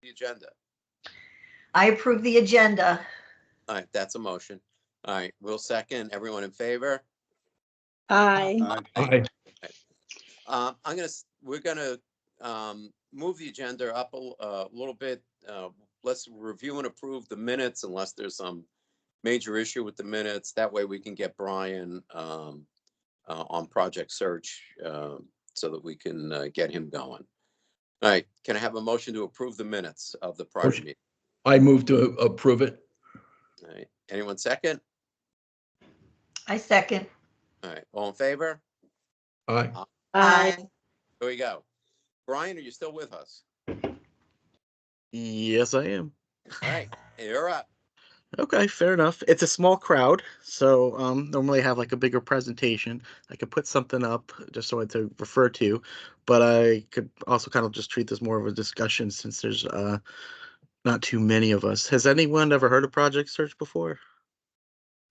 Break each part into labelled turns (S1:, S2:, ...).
S1: the agenda?
S2: I approve the agenda.
S1: All right, that's a motion. All right, we'll second. Everyone in favor?
S3: Aye.
S1: Aye.
S4: Aye.
S1: We're gonna move the agenda up a little bit. Let's review and approve the minutes unless there's some major issue with the minutes. That way we can get Brian on Project Search so that we can get him going. All right, can I have a motion to approve the minutes of the prior
S4: Motion.
S1: meeting?
S4: I move to approve it.
S1: All right, anyone second?
S2: I second.
S1: All right, all in favor?
S4: Aye.
S3: Aye.
S1: Here we go. Brian, are you still with us?
S5: Yes, I am.
S1: All right, you're up.
S5: Okay, fair enough. It's a small crowd, so normally I have like a bigger presentation. I could put something up just so I to refer to, but I could also kind of just treat this more of a discussion since there's not too many of us. Has anyone ever heard of Project Search before?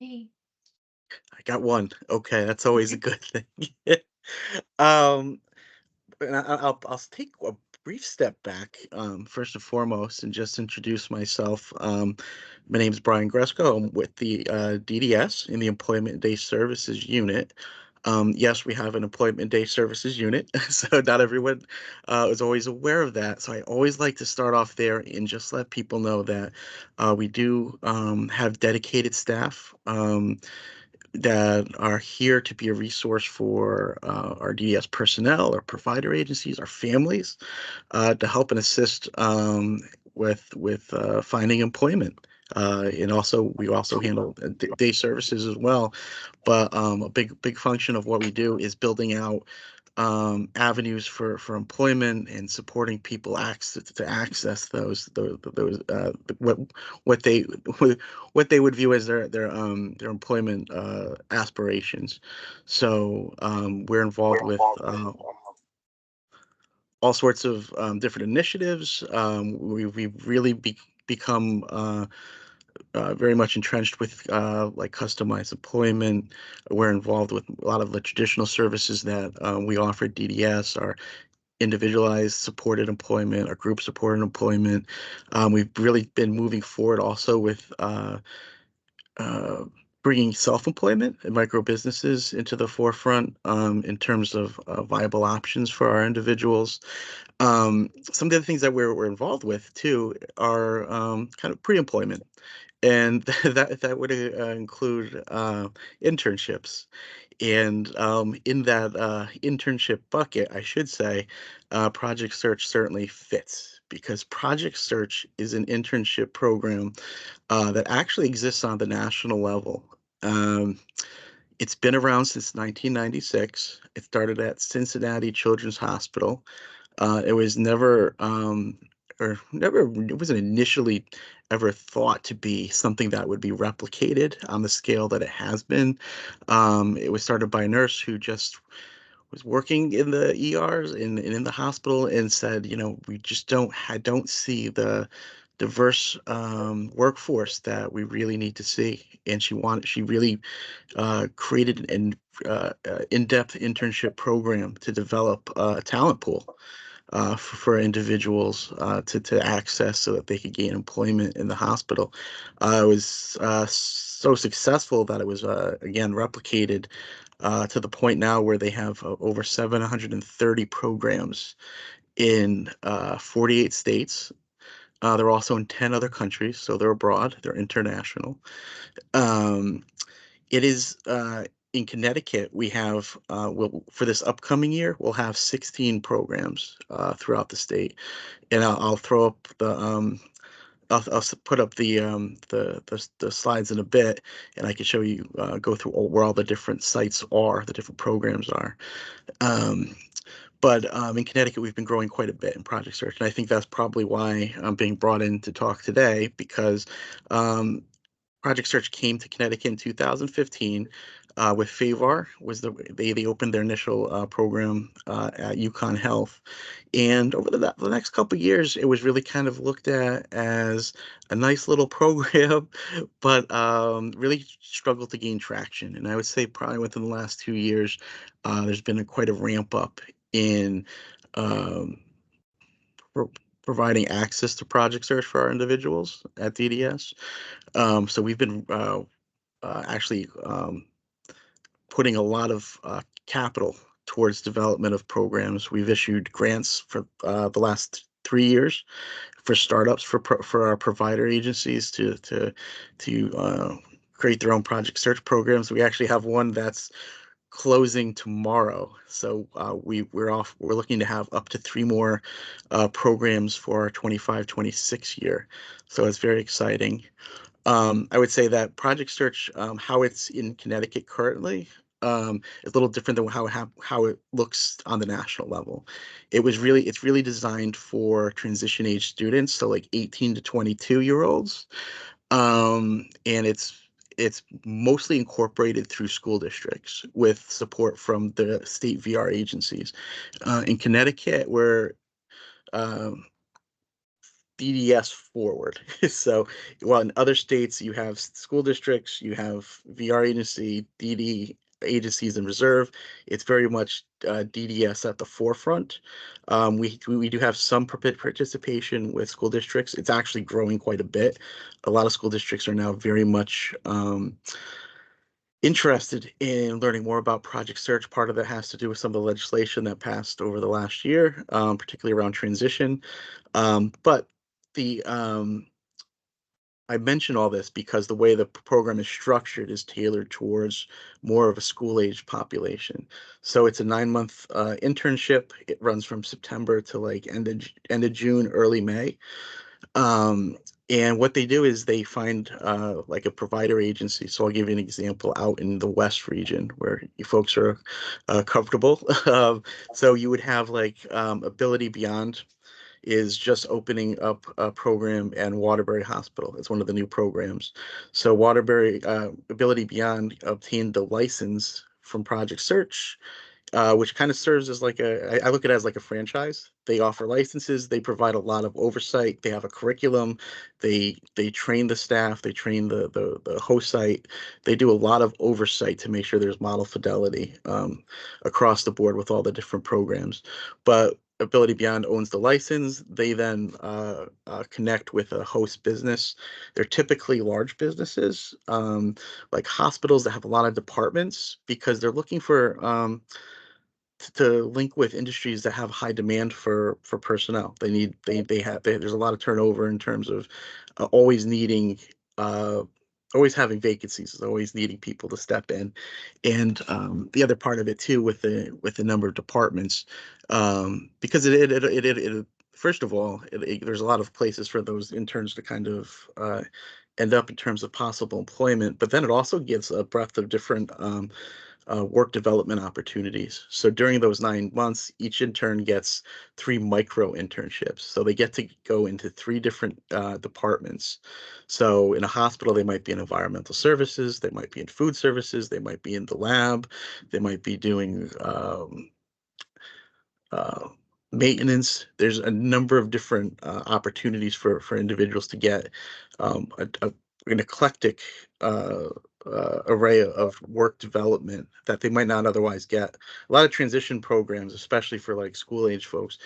S2: Me.
S5: I got one. Okay, that's always a good thing. um, and I'll take a brief step back, first and foremost, and just introduce myself. My name is Brian Gresco. I'm with the DDS in the Employment Day Services Unit. Yes, we have an Employment Day Services Unit, so not everyone is always aware of that. So I always like to start off there and just let people know that we do have dedicated staff. That are here to be a resource for our DDS personnel, our provider agencies, our families, to help and assist with finding employment. And also, we also handle day services as well. But a big function of what we do is building out avenues for employment and supporting people to access those what they what they would view as their employment aspirations. So we're involved with all sorts of different initiatives. We've really become very much entrenched with like customized employment. We're involved with a lot of the traditional services that we offer at DDS, our individualized supported employment, our group supported employment. We've really been moving forward also with uh, bringing self-employment and micro businesses into the forefront in terms of viable options for our individuals. Some of the things that we're involved with too are kind of pre-employment, and that would include internships. And in that internship bucket, I should say, Project Search certainly fits because Project Search is an internship program that actually exists on the national level. Um, it's been around since 1996. It started at Cincinnati Children's Hospital. It was never, it wasn't initially ever thought to be something that would be replicated on the scale that it has been. It was started by a nurse who just was working in the ERs in the hospital and said, you know, we just I don't see the diverse workforce that we really need to see. And she really created an in-depth internship program to develop a talent pool for individuals to access so that they could gain employment in the hospital. It was so successful that it was again replicated to the point now where they have over 730 programs in 48 states. They're also in 10 other countries, so they're abroad, they're international. Um, it is in Connecticut, we have, for this upcoming year, we'll have 16 programs throughout the state. And I'll throw up I'll put up the slides in a bit, and I can show you, go through where all the different sites are, the different programs are. Um, but in Connecticut, we've been growing quite a bit in Project Search, and I think that's probably why I'm being brought in to talk today because um, Project Search came to Connecticut in 2015 with Favar. Was they opened their initial program at Yukon Health, and over the next couple of years, it was really kind of looked at as a nice little program, but really struggled to gain traction. And I would say probably within the last 2 years, there's been quite a ramp up in um, providing access to Project Search for our individuals at DDS. So we've been actually putting a lot of capital towards development of programs. We've issued grants for the last 3 years for startups for our provider agencies to create their own Project Search programs. We actually have one that's closing tomorrow. So we're looking to have up to 3 more programs for our 25-26 year. So it's very exciting. I would say that Project Search, how it's in Connecticut currently, is a little different than how it looks on the national level. It's really designed for transition age students, so like 18 to 22-year-olds, and it's mostly incorporated through school districts with support from the state VR agencies. In Connecticut, we're DDS forward. So, while in other states you have school districts, you have VR agency, DD agencies in reserve. It's very much DDS at the forefront. We do have some participation with school districts. It's actually growing quite a bit. A lot of school districts are now very much interested in learning more about Project Search. Part of that has to do with some of the legislation that passed over the last year, particularly around transition. But the I mention all this because the way the program is structured is tailored towards more of a school-age population. So it's a 9-month internship. It runs from September to like end of June, early May. And what they do is they find like a provider agency. So I'll give you an example out in the West region where you folks are comfortable. So you would have like Ability Beyond is just opening up a program in Waterbury Hospital. It's one of the new programs. So Waterbury Ability Beyond obtained the license from Project Search, which kind of serves as like I look at it as like a franchise. They offer licenses, they provide a lot of oversight, they have a curriculum, they train the staff, they train the host site, they do a lot of oversight to make sure there's model fidelity across the board with all the different programs. But Ability Beyond owns the license. They then connect with a host business. They're typically large businesses, like hospitals that have a lot of departments, because they're looking for to link with industries that have high demand for personnel. There's a lot of turnover in terms of always needing always having vacancies, always needing people to step in. And the other part of it too, with the number of departments, because it first of all, there's a lot of places for those interns to kind of end up in terms of possible employment, but then it also gives a breadth of different work development opportunities. So during those 9 months, each intern gets 3 micro internships. So they get to go into 3 different departments. So in a hospital, they might be in environmental services, they might be in food services, they might be in the lab, they might be doing maintenance. There's a number of different opportunities for individuals to get an eclectic array of work development that they might not otherwise get. A lot of transition programs, especially for like school age folks,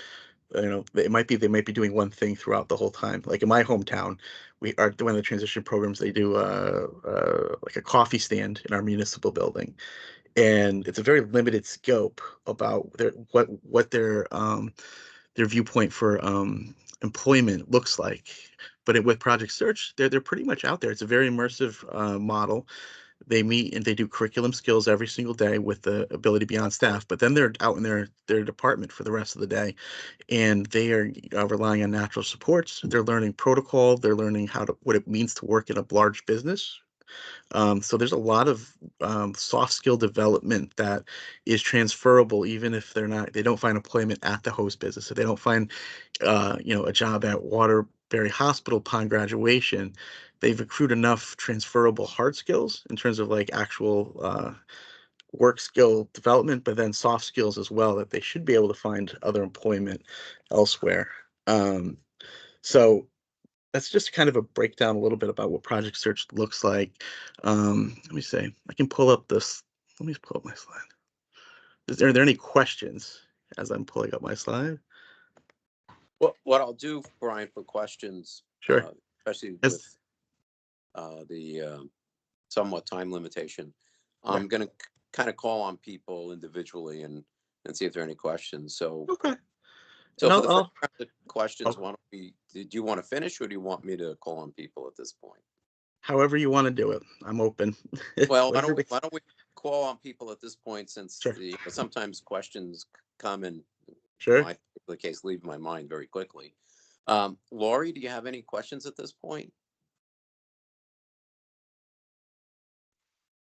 S5: they might be doing one thing throughout the whole time. Like in my hometown, we are doing the transition programs. They do like a coffee stand in our municipal building, and it's a very limited scope about what their viewpoint for employment looks like. But with Project Search, they're pretty much out there. It's a very immersive model. They meet and they do curriculum skills every single day with the Ability Beyond staff, but then they're out in their department for the rest of the day, and they are relying on natural supports. They're learning protocol. They're learning what it means to work in a large business. So there's a lot of soft skill development that is transferable, even if they don't find employment at the host business. If they don't find, a job at Waterbury Hospital upon graduation, they've accrued enough transferable hard skills in terms of like actual work skill development, but then soft skills as well, that they should be able to find other employment elsewhere. So that's just kind of a breakdown a little bit about what Project Search looks like. Let me say, I can pull up this. Let me pull up my slide. Are there any questions as I'm pulling up my slide?
S1: What I'll do, Brian, for questions,
S5: Sure.
S1: especially
S5: Yes.
S1: with the somewhat time limitation,
S5: Yeah.
S1: I'm gonna kind of call on people individually and see if there are any questions. So,
S5: Okay.
S1: so
S5: And
S1: for the first
S5: I'll-
S1: round of questions,
S5: I'll-
S1: why don't we? Did you want to finish, or do you want me to call on people at this point?
S5: however you want to do it, I'm open.
S1: Well,
S5: Whatever makes-
S1: why don't we call on people at this point, since
S5: Sure.
S1: sometimes questions come and
S5: Sure.
S1: my particular case leave my mind very quickly. Lori, do you have any questions at this point?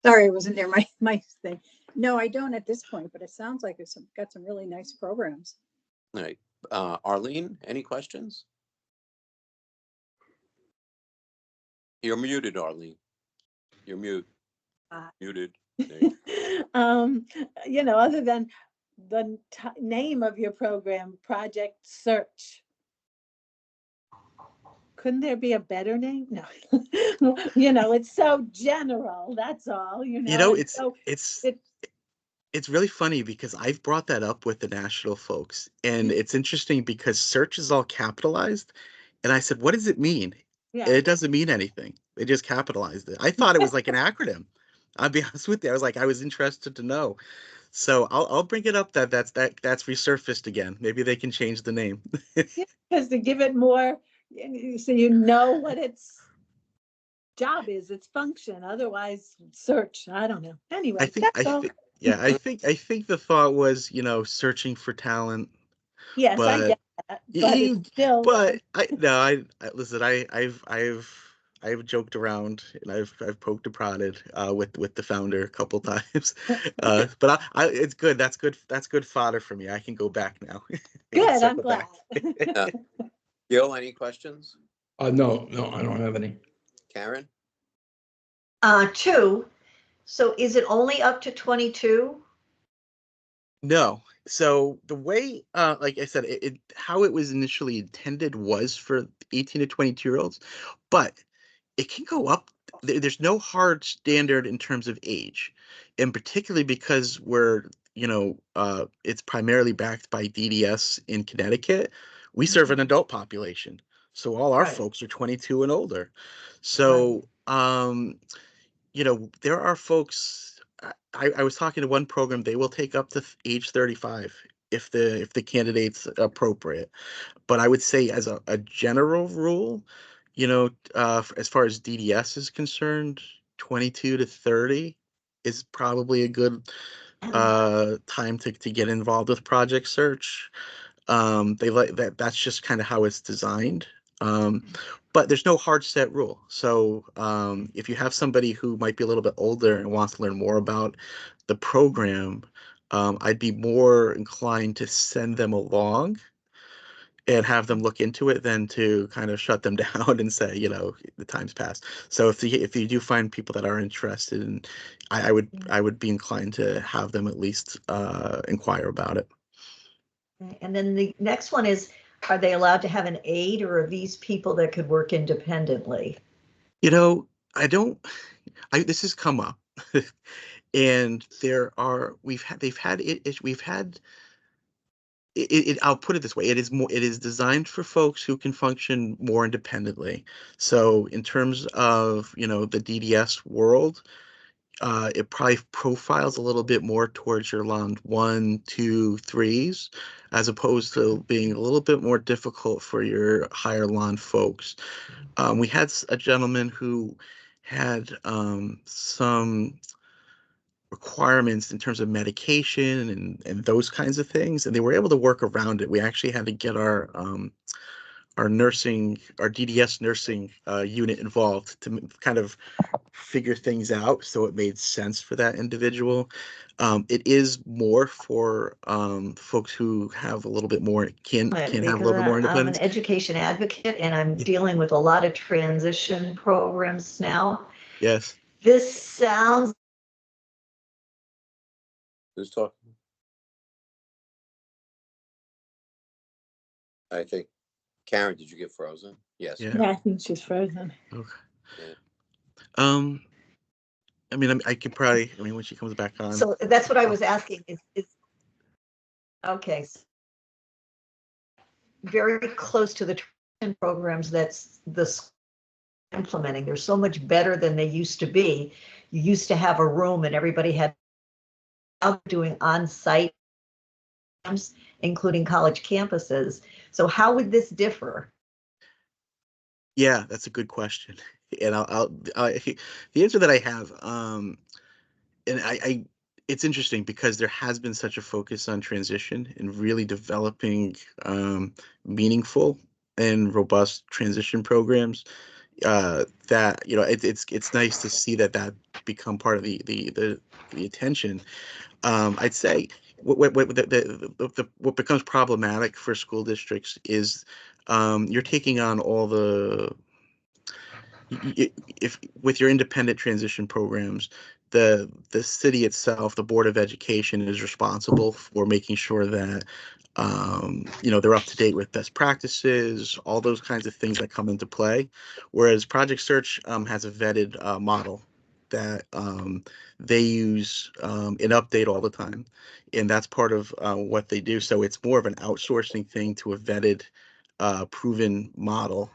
S3: Sorry, I wasn't near my thing. No, I don't at this point, but it sounds like it's got some really nice programs.
S1: All right. Arlene, any questions? You're muted, Arlene. You're muted. There you
S3: Other than the name of your program, Project Search. Couldn't there be a better name? No. It's so general, that's all, and so
S5: it's really funny because I've brought that up with the national folks, and it's interesting because search is all capitalized, and I said, "What does it mean?"
S3: yeah.
S5: And it doesn't mean anything. They just capitalized it. I thought it was like an acronym. I'll be honest with you. I was interested to know. So I'll bring it up that's resurfaced again. Maybe they can change the name.
S3: Because to give it more, so you know what its job is, its function. Otherwise, search. I don't know. Anyway,
S5: I think yeah, I think the thought was, searching for talent.
S3: yes, I
S5: But
S3: get that, but it's still.
S5: but I listen. I've joked around and I've poked and prodded with the founder a couple times. But it's good. That's good fodder for me. I can go back now.
S3: Good. I'm
S5: Circle
S3: glad.
S5: back.
S1: Gil, any questions?
S4: No, I don't have any.
S1: Karen?
S2: 2. So is it only up to 22?
S5: No. So the way, like I said, how it was initially intended was for 18 to 22-year-olds, but it can go up. There's no hard standard in terms of age, and particularly because it's primarily backed by DDS in Connecticut. We serve an adult population, so all our
S2: Right.
S5: folks are 22 and older. So, there are folks. I was talking to one program; they will take up to age 35 if the candidate's appropriate. But I would say, as a general rule, as far as DDS is concerned, 22 to 30 is probably a good time to get involved with Project Search. They like that. That's just kind of how it's designed. But there's no hard set rule. So if you have somebody who might be a little bit older and wants to learn more about the program, I'd be more inclined to send them along and have them look into it than to kind of shut them down and say, the time's passed. So if you do find people that are interested, and I would be inclined to have them at least inquire about it.
S2: And then the next one is, are they allowed to have an aide, or are these people that could work independently?
S5: This has come up and we've had it, I'll put it this way. It is designed for folks who can function more independently. So in terms of, the DDS world, it probably profiles a little bit more towards your round 1, 2, 3s, as opposed to being a little bit more difficult for your higher lawn folks. We had a gentleman who had some requirements in terms of medication and those kinds of things, and they were able to work around it. We actually had to get our DDS nursing unit involved to kind of figure things out so it made sense for that individual. It is more for folks who have a little bit more can have a little bit more
S2: I'm an
S5: independence.
S2: education advocate, and I'm dealing with a lot of transition programs now.
S5: Yes.
S2: This sounds.
S1: Who's talking? I think, Karen, did you get frozen? Yes.
S5: Yeah.
S3: Yeah, I think she's frozen.
S5: Okay.
S1: Yeah.
S5: I mean, I could probably. I mean, when she comes back on.
S2: So that's what I was asking. Is okay. very close to the transition programs that's the school implementing. They're so much better than they used to be. You used to have a room and everybody had out doing on-site, including college campuses. So how would this differ?
S5: Yeah, that's a good question. And the answer that I have, and it's interesting because there has been such a focus on transition and really developing meaningful and robust transition programs, that, you know, it's nice to see that become part of the attention. I'd say what becomes problematic for school districts is, you're taking on all the if with your independent transition programs, the city itself, the Board of Education, is responsible for making sure that, you know, they're up to date with best practices, all those kinds of things that come into play. Whereas Project Search has a vetted model that they use and update all the time, and that's part of what they do. So it's more of an outsourcing thing to a vetted, proven model,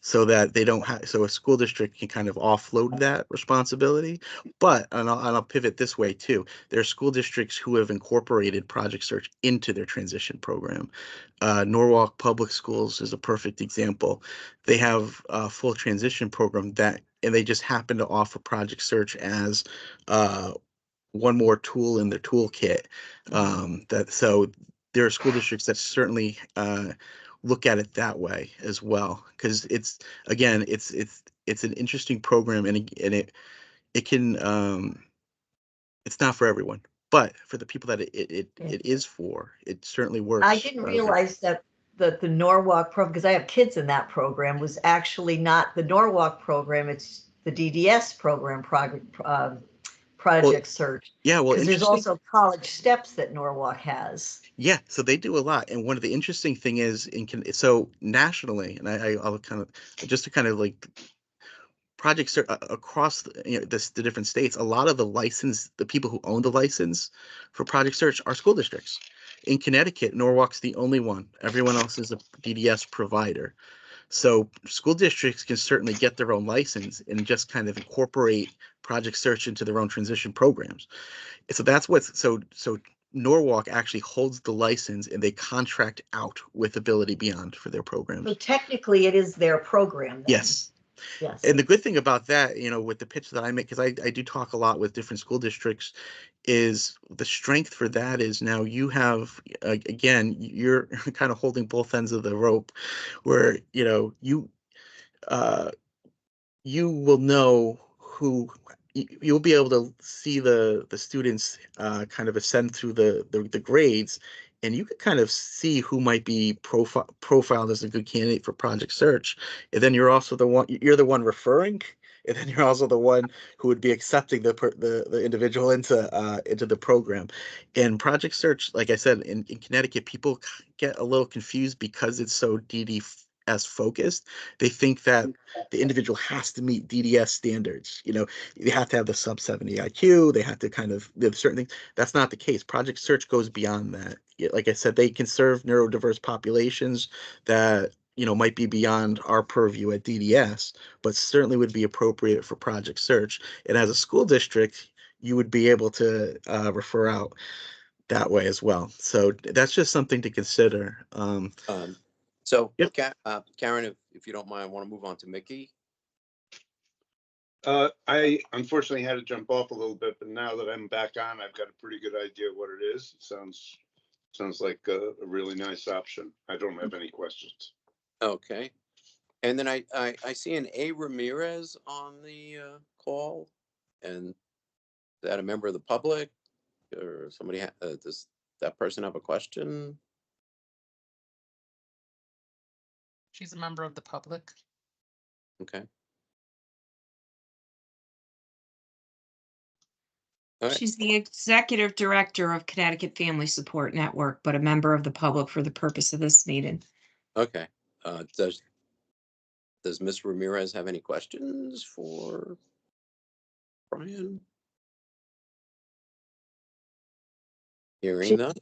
S5: so that they don't have, so a school district can kind of offload that responsibility. But, and I'll pivot this way too, there are school districts who have incorporated Project Search into their transition program. Norwalk Public Schools is a perfect example. They have a full transition program that, and they just happen to offer Project Search as one more tool in their toolkit. So there are school districts that certainly look at it that way as well, because it's, again, it's an interesting program, and it can, it's not for everyone, but for the people that it is for, it certainly works.
S2: I didn't realize that the Norwalk program, because I have kids in that program, was actually not the Norwalk program. It's the DDS program, Project Search.
S5: Yeah, well,
S2: because there's also college steps that Norwalk has.
S5: Yeah, so they do a lot, and one of the interesting thing is so nationally, and I'll kind of, just to kind of like, projects are across the different states. A lot of the people who own the license for Project Search are school districts. In Connecticut, Norwalk's the only one. Everyone else is a DDS provider. So school districts can certainly get their own license and just kind of incorporate Project Search into their own transition programs. So that's so Norwalk actually holds the license, and they contract out with Ability Beyond for their programs.
S2: So technically it is their program then.
S5: Yes.
S2: Yes.
S5: And the good thing about that, you know, with the pitch that I make, because I do talk a lot with different school districts, is the strength for that is now you have, again, you're kind of holding both ends of the rope, where, you know, you will know who, you'll be able to see the students kind of ascend through the grades, and you can kind of see who might be profiled as a good candidate for Project Search. And then you're also you're the one referring, and then you're also the one who would be accepting the individual into the program. And Project Search, like I said, in Connecticut, people get a little confused because it's so DDS focused. They think that the individual has to meet DDS standards. You know, they have to have the sub 70 IQ. They have to kind of, there's certain things. That's not the case. Project Search goes beyond that. Like I said, they can serve neurodiverse populations that, you know, might be beyond our purview at DDS, but certainly would be appropriate for Project Search. And as a school district, you would be able to refer out that way as well. So that's just something to consider.
S1: So,
S5: Yep.
S1: Karen, if you don't mind, I want to move on to Mickey.
S6: I unfortunately had to jump off a little bit, but now that I'm back on, I've got a pretty good idea of what it is. Sounds like a really nice option. I don't have any questions.
S1: Okay. And then I see an A. Ramirez on the call. And is that a member of the public, or somebody? Does that person have a question?
S7: She's a member of the public.
S1: Okay. All right.
S8: She's the executive director of Connecticut Family Support Network, but a member of the public for the purpose of this meeting.
S1: Okay. Does Ms. Ramirez have any questions for Brian? Hearing none.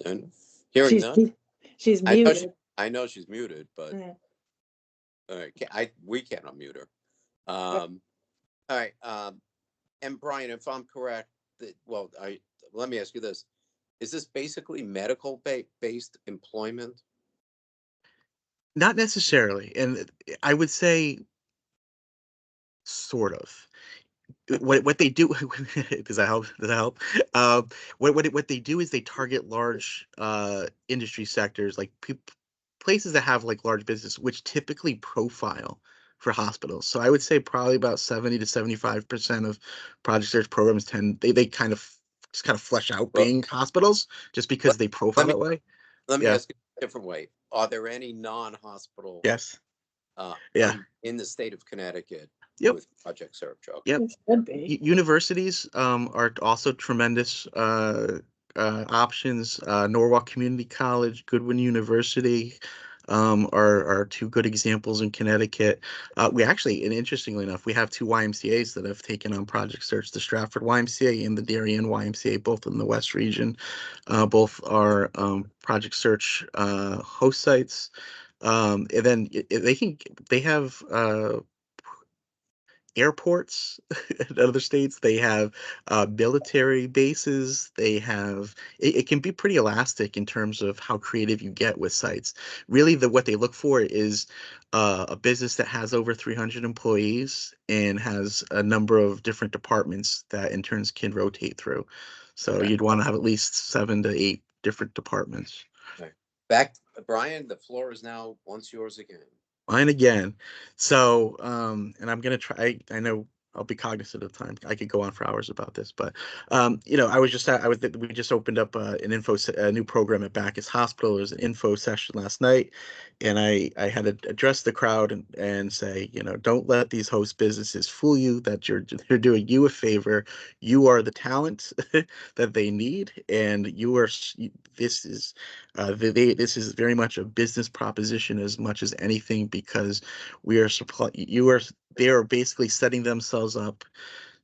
S1: And hearing none.
S3: She's
S1: I
S3: muted.
S1: I know she's muted, but
S3: Yeah.
S1: all right, we can't unmute her. All right, and Brian, if I'm correct, let me ask you this: is this basically medical based employment?
S5: Not necessarily, and I would say sort of. What they do does that help? Does that help? What they do is they target large industry sectors like places that have like large business, which typically profile for hospitals. So I would say probably about 70 to 75% of project search programs they kind of just kind of flesh out
S1: Well,
S5: being hospitals just because
S1: let,
S5: they profile
S1: let me
S5: that way.
S1: let me
S5: Yeah.
S1: ask you a different way. Are there any non-hospital
S5: Yes. Yeah.
S1: in the state of Connecticut
S5: Yep.
S1: with Project Search? Okay.
S5: Yep.
S3: It should be.
S5: Universities are also tremendous options. Norwalk Community College, Goodwin University are two good examples in Connecticut. We actually, and interestingly enough, we have two YMCAs that have taken on Project Search, the Stratford YMCA and the Darien YMCA, both in the West region. Both are Project Search host sites. And then they have airports in other states. They have military bases. They have it can be pretty elastic in terms of how creative you get with sites. Really, what they look for is a business that has over 300 employees and has a number of different departments that interns can rotate through. So
S1: Okay.
S5: you'd want to have at least 7 to 8 different departments.
S1: Okay. Back, Brian. The floor is now once yours again.
S5: Mine again. So, and I'm gonna try. I know I'll be cognizant of time. I could go on for hours about this, but we just opened up a new program at Bacchus Hospital. There was an info session last night, and I had to address the crowd and say, don't let these host businesses fool you that they're doing you a favor. You are the talent that they need, and this is this is very much a business proposition as much as anything, because they are basically setting themselves up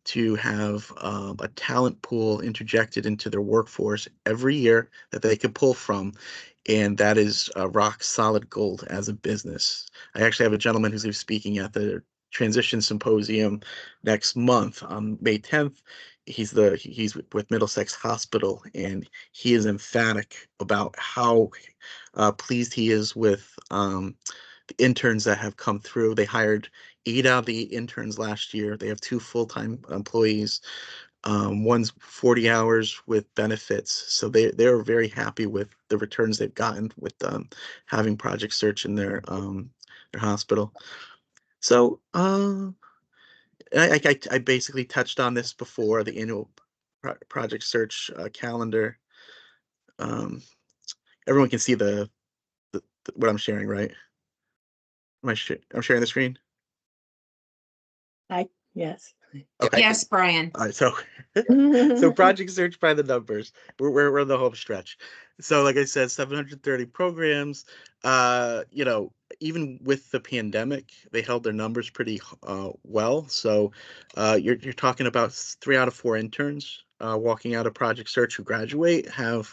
S5: to have a talent pool interjected into their workforce every year that they can pull from. And that is rock solid gold as a business. I actually have a gentleman who's speaking at the Transition Symposium next month on May 10th. He's with Middlesex Hospital, and he is emphatic about how pleased he is with the interns that have come through. They hired 8 out of the interns last year. They have 2 full-time employees. One's 40 hours with benefits. So they're very happy with the returns they've gotten with having Project Search in their hospital. So I basically touched on this before, the annual Project Search calendar. Everyone can see the what I'm sharing, right? I'm sharing the screen.
S3: Yes.
S5: Okay.
S8: Yes, Brian.
S5: All right, so Project Search by the numbers. We're in the home stretch. So like I said, 730 programs. Even with the pandemic, they held their numbers pretty well. So you're talking about 3 out of 4 interns walking out of Project Search who graduate have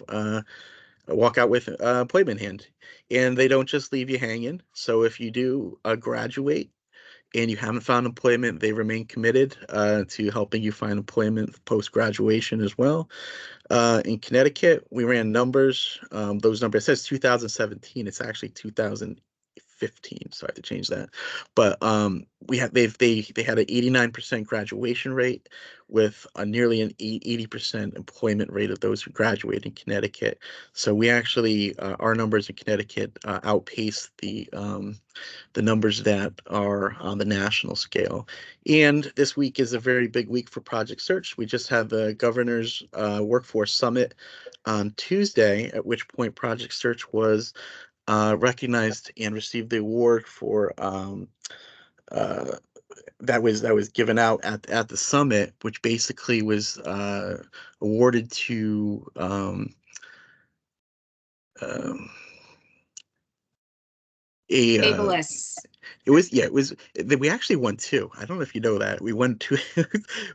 S5: walk out with employment in hand, and they don't just leave you hanging. So if you do graduate and you haven't found employment, they remain committed to helping you find employment post-graduation as well. In Connecticut, we ran numbers. Those numbers, it says 2017. It's actually 2015, so I have to change that. But they had an 89% graduation rate with nearly an 80% employment rate of those who graduate in Connecticut. So we actually our numbers in Connecticut outpace the numbers that are on the national scale. And this week is a very big week for Project Search. We just had the Governor's Workforce Summit on Tuesday, at which point Project Search was recognized and received the award for that was given out at the summit, which basically was awarded to um, a
S8: Ableist.
S5: we actually won 2. I don't know if you know that. We won 2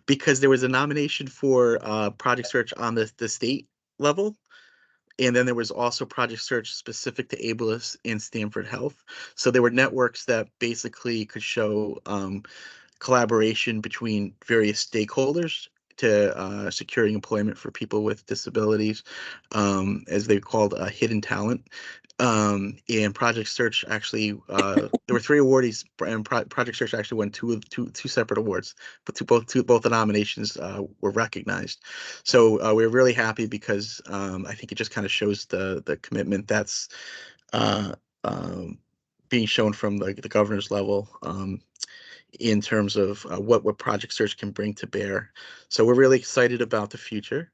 S5: because there was a nomination for Project Search on the state level, And then there was also Project Search specific to Ableist and Stanford Health. So there were networks that basically could show collaboration between various stakeholders to securing employment for people with disabilities, as they called hidden talent. And Project Search actually, there were 3 awardees, and Project Search actually won two separate awards, but both the nominations were recognized. So we're really happy because I think it just kind of shows the commitment that's uh, being shown from the governor's level. In terms of what Project Search can bring to bear. So we're really excited about the future.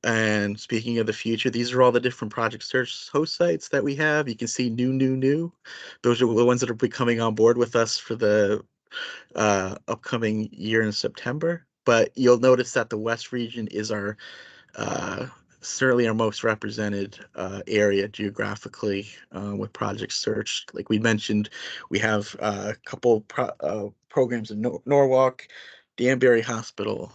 S5: And speaking of the future, these are all the different Project Search host sites that we have. You can see new. Those are the ones that will be coming on board with us for the upcoming year in September. But you'll notice that the West region is our certainly our most represented area geographically with Project Search. Like we mentioned, we have a couple programs in Norwalk, Danbury Hospital,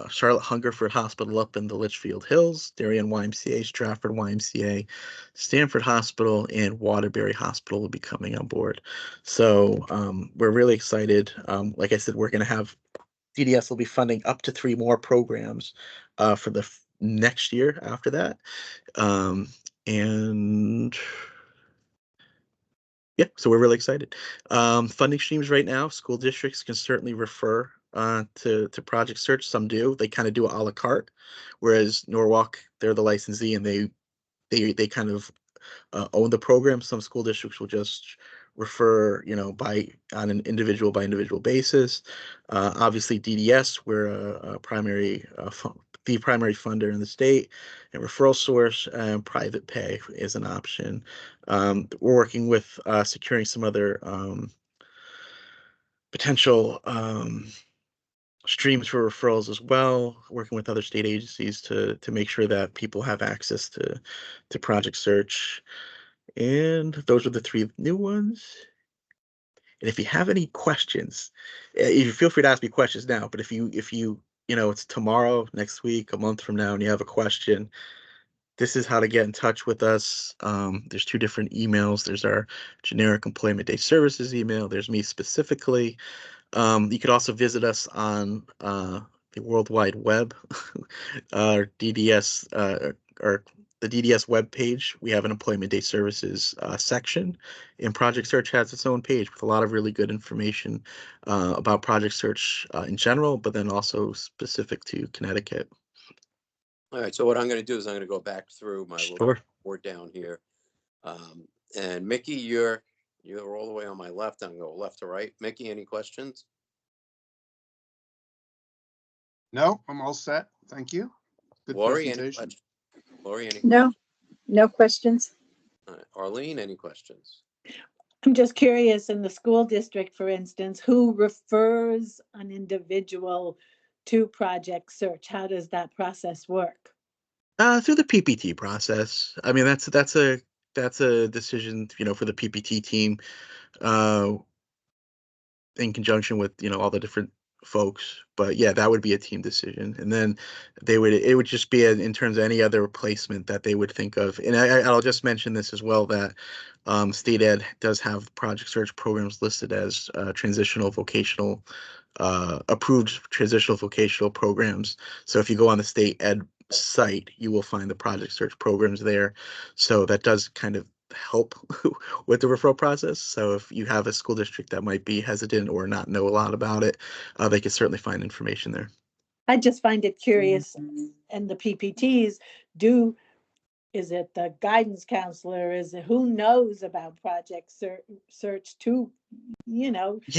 S5: Charlotte Hungerford Hospital up in the Litchfield Hills, Darien YMCA, Stratford YMCA, Stanford Hospital, and Waterbury Hospital will be coming on board. So we're really excited. Like I said, we're going to have DDS will be funding up to 3 more programs for the next year after that. And yeah, so we're really excited. Funding streams right now, school districts can certainly refer to Project Search. Some do. They kind of do a la carte, whereas Norwalk, they're the licensee and they kind of own the program. Some school districts will just refer, on an individual by individual basis. Obviously, DDS, we're a primary the primary funder in the state, and referral source and private pay is an option. We're working with securing some other potential streams for referrals as well, working with other state agencies to make sure that people have access to Project Search. And those are the 3 new ones. And if you have any questions, you feel free to ask me questions now. But if you it's tomorrow, next week, a month from now, and you have a question, this is how to get in touch with us. There's 2 different emails. There's our generic Employment Day Services email. There's me specifically. You could also visit us on the World Wide Web, DDS, or the DDS web page. We have an Employment Day Services section, and Project Search has its own page with a lot of really good information about Project Search in general, but then also specific to Connecticut.
S1: All right, so what I'm going to do is I'm going to go back through my little
S5: Sure.
S1: board down here. And Mickey, you're all the way on my left. I'm going to go left to right. Mickey, any questions?
S6: No, I'm all set. Thank you. Good
S1: Lori, any
S6: presentation.
S1: questions? Lori, any
S3: No,
S1: questions?
S3: no questions.
S1: All right. Arlene, any questions?
S3: I'm just curious, in the school district, for instance, who refers an individual to Project Search? How does that process work?
S5: Through the PPT process. I mean, that's a decision, for the PPT team, in conjunction with, all the different folks. But yeah, that would be a team decision. And then it would just be in terms of any other replacement that they would think of. And I'll just mention this as well, that State Ed does have Project Search programs listed as transitional vocational, approved transitional vocational programs. So if you go on the State Ed site, you will find the Project Search programs there. So that does kind of help with the referral process. So if you have a school district that might be hesitant or not know a lot about it, they can certainly find information there.
S3: I just find it curious, and the PPTs is it the guidance counselor? Is it who knows about Project Search to,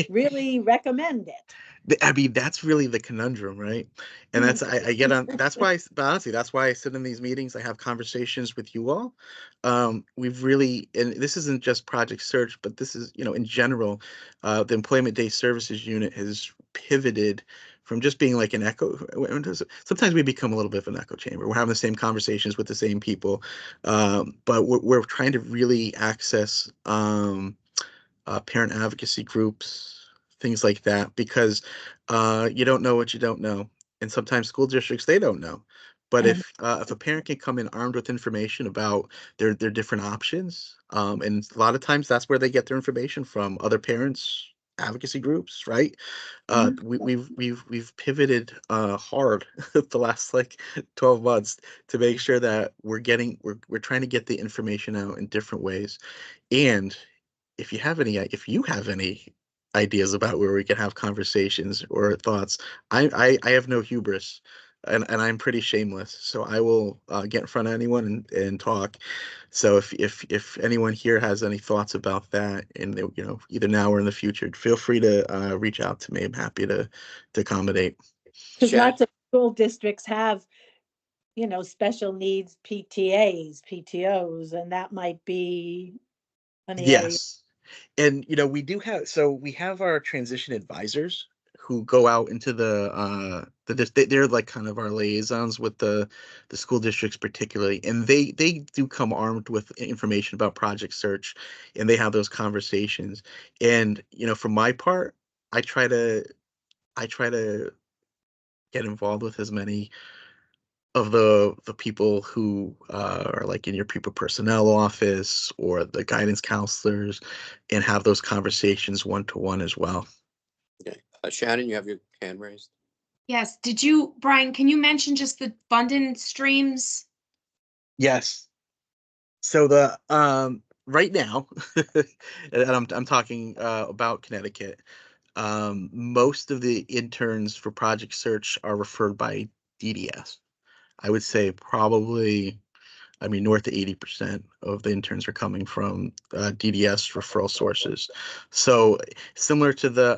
S3: really recommend it?
S5: I mean, that's really the conundrum, right? And that's I get on. That's why, but honestly, that's why I sit in these meetings. I have conversations with you all. We've really, and this isn't just Project Search, but this is, in general, the Employment Day Services Unit has pivoted from just being like an echo. Sometimes we become a little bit of an echo chamber. We're having the same conversations with the same people, but we're trying to really access parent advocacy groups, things like that, because you don't know what you don't know. And sometimes school districts, they don't know. But
S3: And-
S5: if a parent can come in armed with information about their different options, and a lot of times that's where they get their information from, other parents, advocacy groups, right? We've pivoted hard the last like 12 months to make sure that we're trying to get the information out in different ways. And if you have any ideas about where we can have conversations or thoughts, I have no hubris, and I'm pretty shameless, so I will get in front of anyone and talk. So if anyone here has any thoughts about that, and they, either now or in the future, feel free to reach out to me. I'm happy to accommodate.
S3: Because
S1: Chad?
S3: lots of school districts have, special needs PTAs, PTOs, and that might be an area.
S5: Yes. And we have our transition advisors who go out into they're like kind of our liaisons with the school districts particularly, and they do come armed with information about Project Search, and they have those conversations. And for my part, I try to get involved with as many of the people who are like in your people personnel office or the guidance counselors, and have those conversations one-to-one as well.
S1: Okay. Shannon, you have your hand raised?
S8: Yes, Brian, can you mention just the funding streams?
S5: Yes. So the right now, and I'm talking about Connecticut. Most of the interns for Project Search are referred by DDS. I would say probably, north of 80% of the interns are coming from DDS referral sources. So similar to the,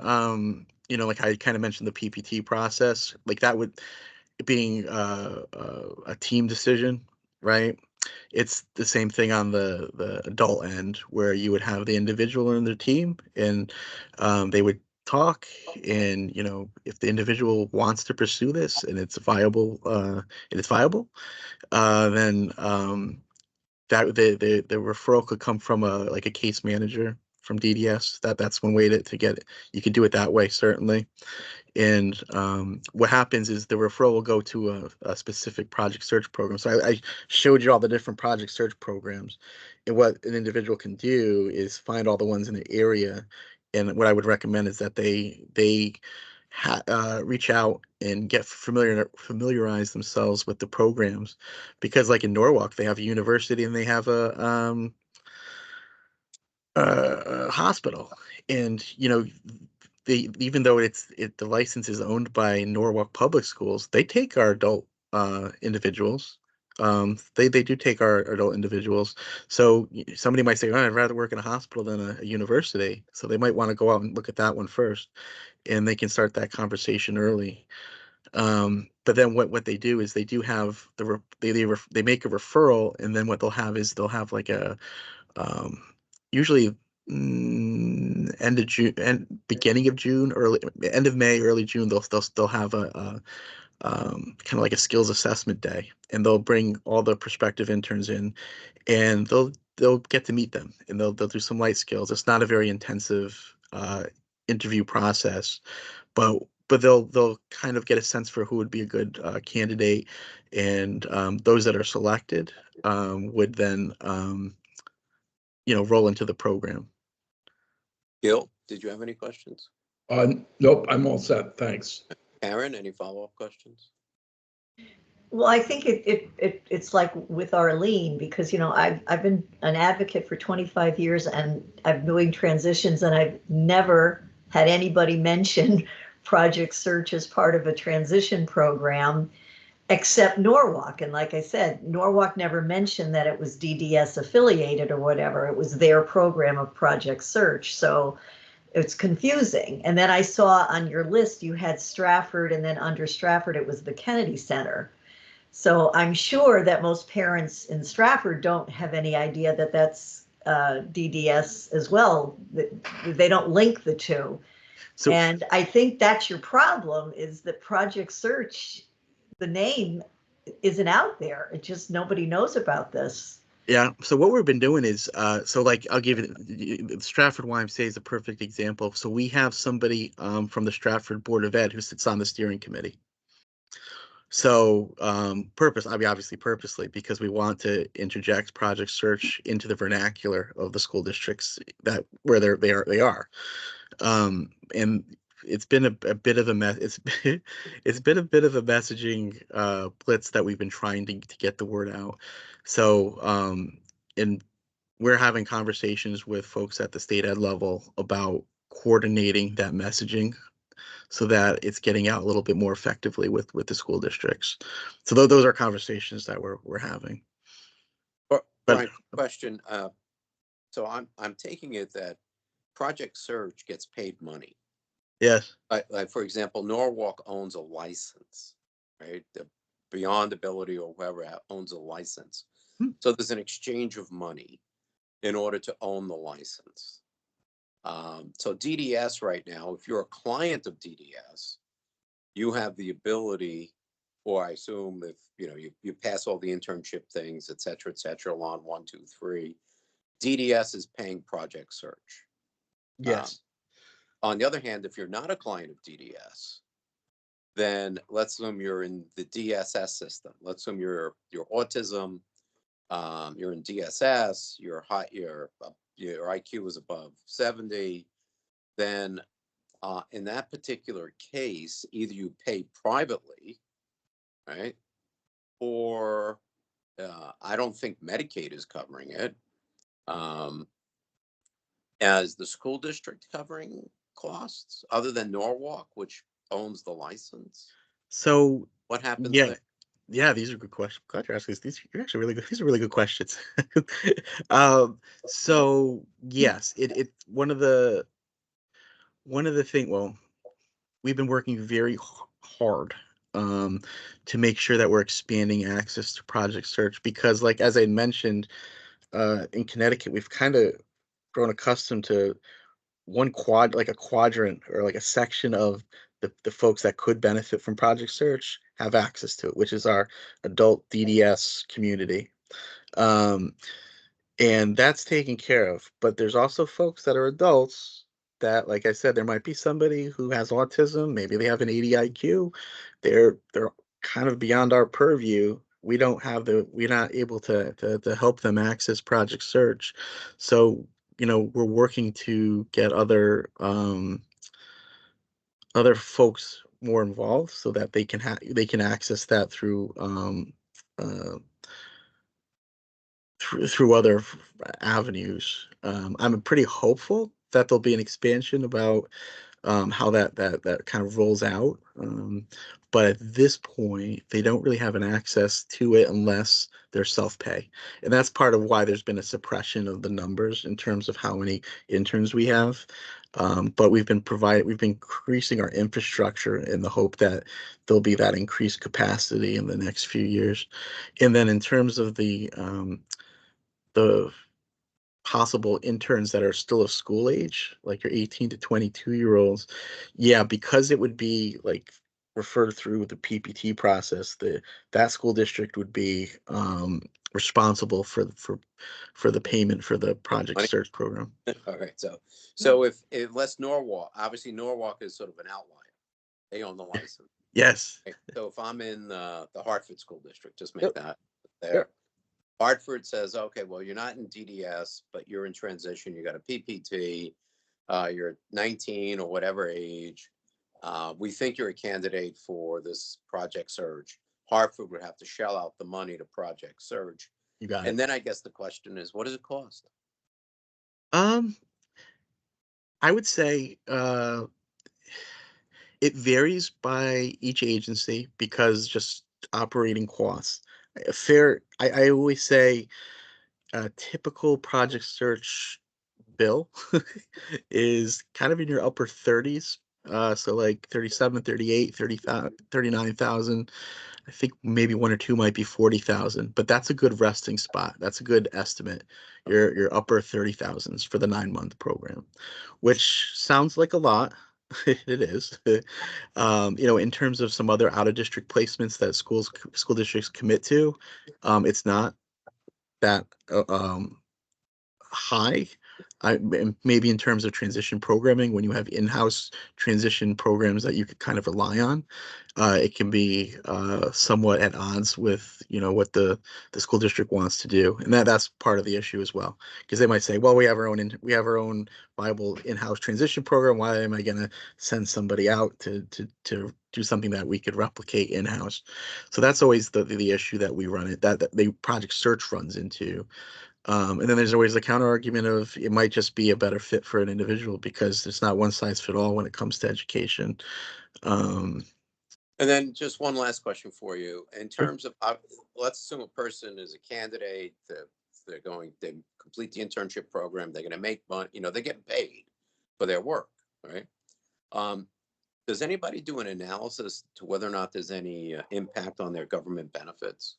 S5: like I kind of mentioned the PPT process, like that would being a team decision, right? It's the same thing on the adult end, where you would have the individual in their team, and they would talk, and if the individual wants to pursue this and it's viable, then that the referral could come from a case manager from DDS. That's one way to get it. You can do it that way, certainly. And what happens is the referral will go to a specific Project Search program. So I showed you all the different Project Search programs, and what an individual can do is find all the ones in the area. And what I would recommend is that they reach out and get familiarize themselves with the programs, because like in Norwalk, they have a university and they have a hospital, and even though the license is owned by Norwalk Public Schools, they take our adult individuals. They do take our adult individuals. So somebody might say, "Oh, I'd rather work in a hospital than a university." So they might want to go out and look at that one first, and they can start that conversation early. But then what they do is they do have they make a referral, and then what they'll have is they'll have like a usually end of June and beginning of June, end of May, early June. They'll have a kind of like a skills assessment day, and they'll bring all the prospective interns in, and they'll get to meet them, and they'll do some light skills. It's not a very intensive interview process, but they'll kind of get a sense for who would be a good candidate, and those that are selected would then roll into the program.
S1: Gil, did you have any questions?
S4: Nope, I'm all set. Thanks.
S1: Karen, any follow-up questions?
S2: Well, I think it's like with Arlene, because I've been an advocate for 25 years, and I'm doing transitions, and I've never had anybody mention Project Search as part of a transition program, except Norwalk. And like I said, Norwalk never mentioned that it was DDS affiliated or whatever. It was their program of Project Search. So it's confusing. And then I saw on your list you had Stratford, and then under Stratford it was the Kennedy Center. So I'm sure that most parents in Stratford don't have any idea that that's DDS as well. They don't link the two.
S5: So,
S2: and I think that's your problem, is that Project Search, the name isn't out there. It just, nobody knows about this.
S5: yeah. So what we've been doing is, so like I'll give it, Stratford YMCA is a perfect example. So we have somebody from the Stratford Board of Ed who sits on the steering committee. So I mean, obviously purposely, because we want to interject Project Search into the vernacular of the school districts that where they are. And it's been a bit of a mess. It's been a bit of a messaging blitz that we've been trying to get the word out. So and we're having conversations with folks at the state ed level about coordinating that messaging so that it's getting out a little bit more effectively with the school districts. So those are conversations that we're having. But
S1: Brian, question, so I'm taking it that Project Surge gets paid money.
S5: yes,
S1: Like, for example, Norwalk owns a license, right? The Beyond Ability or whoever owns a license. So there's an exchange of money in order to own the license. So DDS right now, if you're a client of DDS, you have the ability, or I assume if you pass all the internship things, et cetera, along 1, 2, 3, DDS is paying Project Search.
S5: yes.
S1: On the other hand, if you're not a client of DDS, then let's assume you're in the DSS system. Let's assume your autism, you're in DSS, your IQ is above 70. Then in that particular case, either you pay privately, right? Or I don't think Medicaid is covering it. As the school district covering costs other than Norwalk, which owns the license?
S5: So
S1: What happens
S5: yeah,
S1: there?
S5: yeah, these are good questions. Glad you're asking these. You're actually really good. These are really good questions. So yes, it one of the thing. Well, we've been working very hard to make sure that we're expanding access to Project Search because, like as I mentioned, in Connecticut, we've kind of grown accustomed to like a quadrant or like a section of the folks that could benefit from Project Search have access to it, which is our adult DDS community. Um, and that's taken care of. But there's also folks that are adults that, like I said, there might be somebody who has autism, maybe they have an 80 IQ. They're kind of beyond our purview. We're not able to help them access Project Search. So, we're working to get other folks more involved so that they can access that uh, through other avenues. I'm pretty hopeful that there'll be an expansion about how that kind of rolls out. But at this point, they don't really have an access to it unless they're self-pay. And that's part of why there's been a suppression of the numbers in terms of how many interns we have. But we've been increasing our infrastructure in the hope that there'll be that increased capacity in the next few years. And then in terms of the possible interns that are still of school age, like your 18 to 22-year-olds, yeah, because it would be like referred through the PPT process, that school district would be responsible for the payment for the Project
S1: Money?
S5: Search program.
S1: All right. So if unless Norwalk, obviously Norwalk is sort of an outlier. They own the license.
S5: Yes.
S1: Right? So if I'm in the Hartford School District, just make
S5: Yep.
S1: that there.
S5: Yep.
S1: Hartford says, okay, well, you're not in DDS, but you're in transition. You got a PPT. You're 19 or whatever age. We think you're a candidate for this Project Surge. Hartford would have to shell out the money to Project Surge.
S5: You got
S1: And
S5: it.
S1: then I guess the question is, what does it cost?
S5: I would say it varies by each agency because just operating costs. I always say a typical Project Search bill is kind of in your upper 30s. So like 37, 38, 39,000. I think maybe one or two might be 40,000, but that's a good resting spot. That's a good estimate. Your upper 30,000s for the 9-month program, which sounds like a lot. It is. In terms of some other out of district placements that school districts commit to, it's not that high, maybe in terms of transition programming, when you have in-house transition programs that you could kind of rely on, it can be somewhat at odds with, you know, what the school district wants to do, and that's part of the issue as well, because they might say, well, we have our own viable in-house transition program. Why am I going to send somebody out to do something that we could replicate in-house? So that's always the issue that we run it, that the Project Search runs into. And then there's always the counter argument of it might just be a better fit for an individual because it's not one size fit all when it comes to education.
S1: And then just one last question for you. In
S5: Sure.
S1: terms of, let's assume a person is a candidate, they complete the internship program, they're going to make money, you know, they're getting paid for their work, right? Does anybody do an analysis to whether or not there's any impact on their government benefits?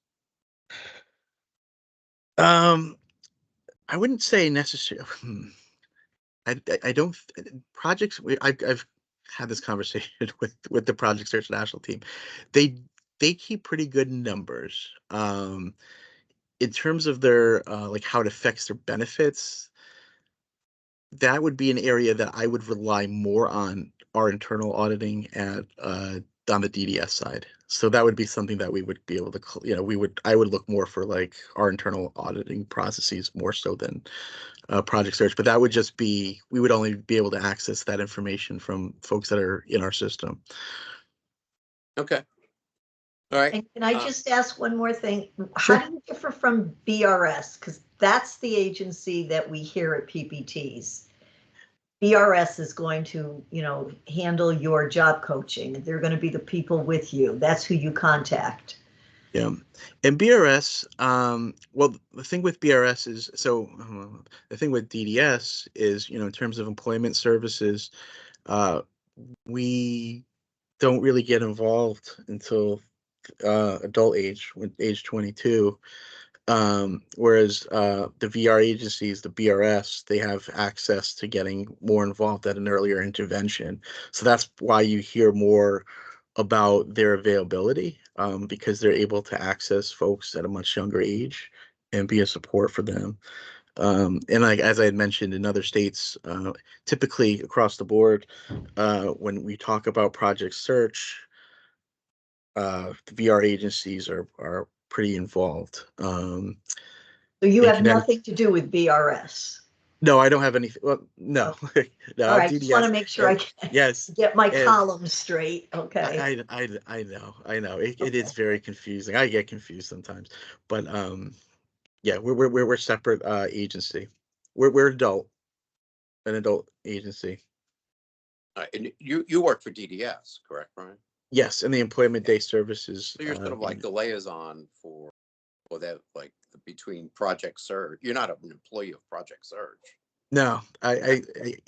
S5: I wouldn't say necessarily. I don't projects. I've had this conversation with the Project Search National team. They keep pretty good numbers. In terms of their like how it affects their benefits, that would be an area that I would rely more on our internal auditing at on the DDS side. So that would be something that we would be able to, you know, I would look more for like our internal auditing processes more so than Project Search. But that would just be, we would only be able to access that information from folks that are in our system.
S1: Okay. All right.
S2: And can I just ask one more thing?
S5: Sure.
S2: How do you differ from BRS? Because that's the agency that we hear at PPTs. BRS is going to, you know, handle your job coaching. They're going to be the people with you. That's who you contact.
S5: Yeah. And BRS, well, the thing with BRS is, so the thing with DDS is, you know, in terms of employment services, we don't really get involved until adult age, when age 22. Whereas the VR agencies, the BRS, they have access to getting more involved at an earlier intervention. So that's why you hear more about their availability, because they're able to access folks at a much younger age and be a support for them. And like as I had mentioned in other states, typically across the board, when we talk about Project Search, the VR agencies are pretty involved.
S2: So you
S5: in
S2: have
S5: Connecticut-
S2: nothing to do with BRS.
S5: No, I don't have anything. Well, no, no.
S2: All right,
S5: DDS,
S2: just want to make sure I can
S5: yes,
S2: get my
S5: and
S2: columns straight. Okay.
S5: I know. It is
S2: Okay.
S5: very confusing. I get confused sometimes, but yeah, we're separate agency. We're an adult agency.
S1: And you work for DDS, correct, Brian?
S5: Yes, and the employment day services.
S1: So you're sort of like the liaison for that, like between Project Search. You're not an employee of Project Search.
S5: No, I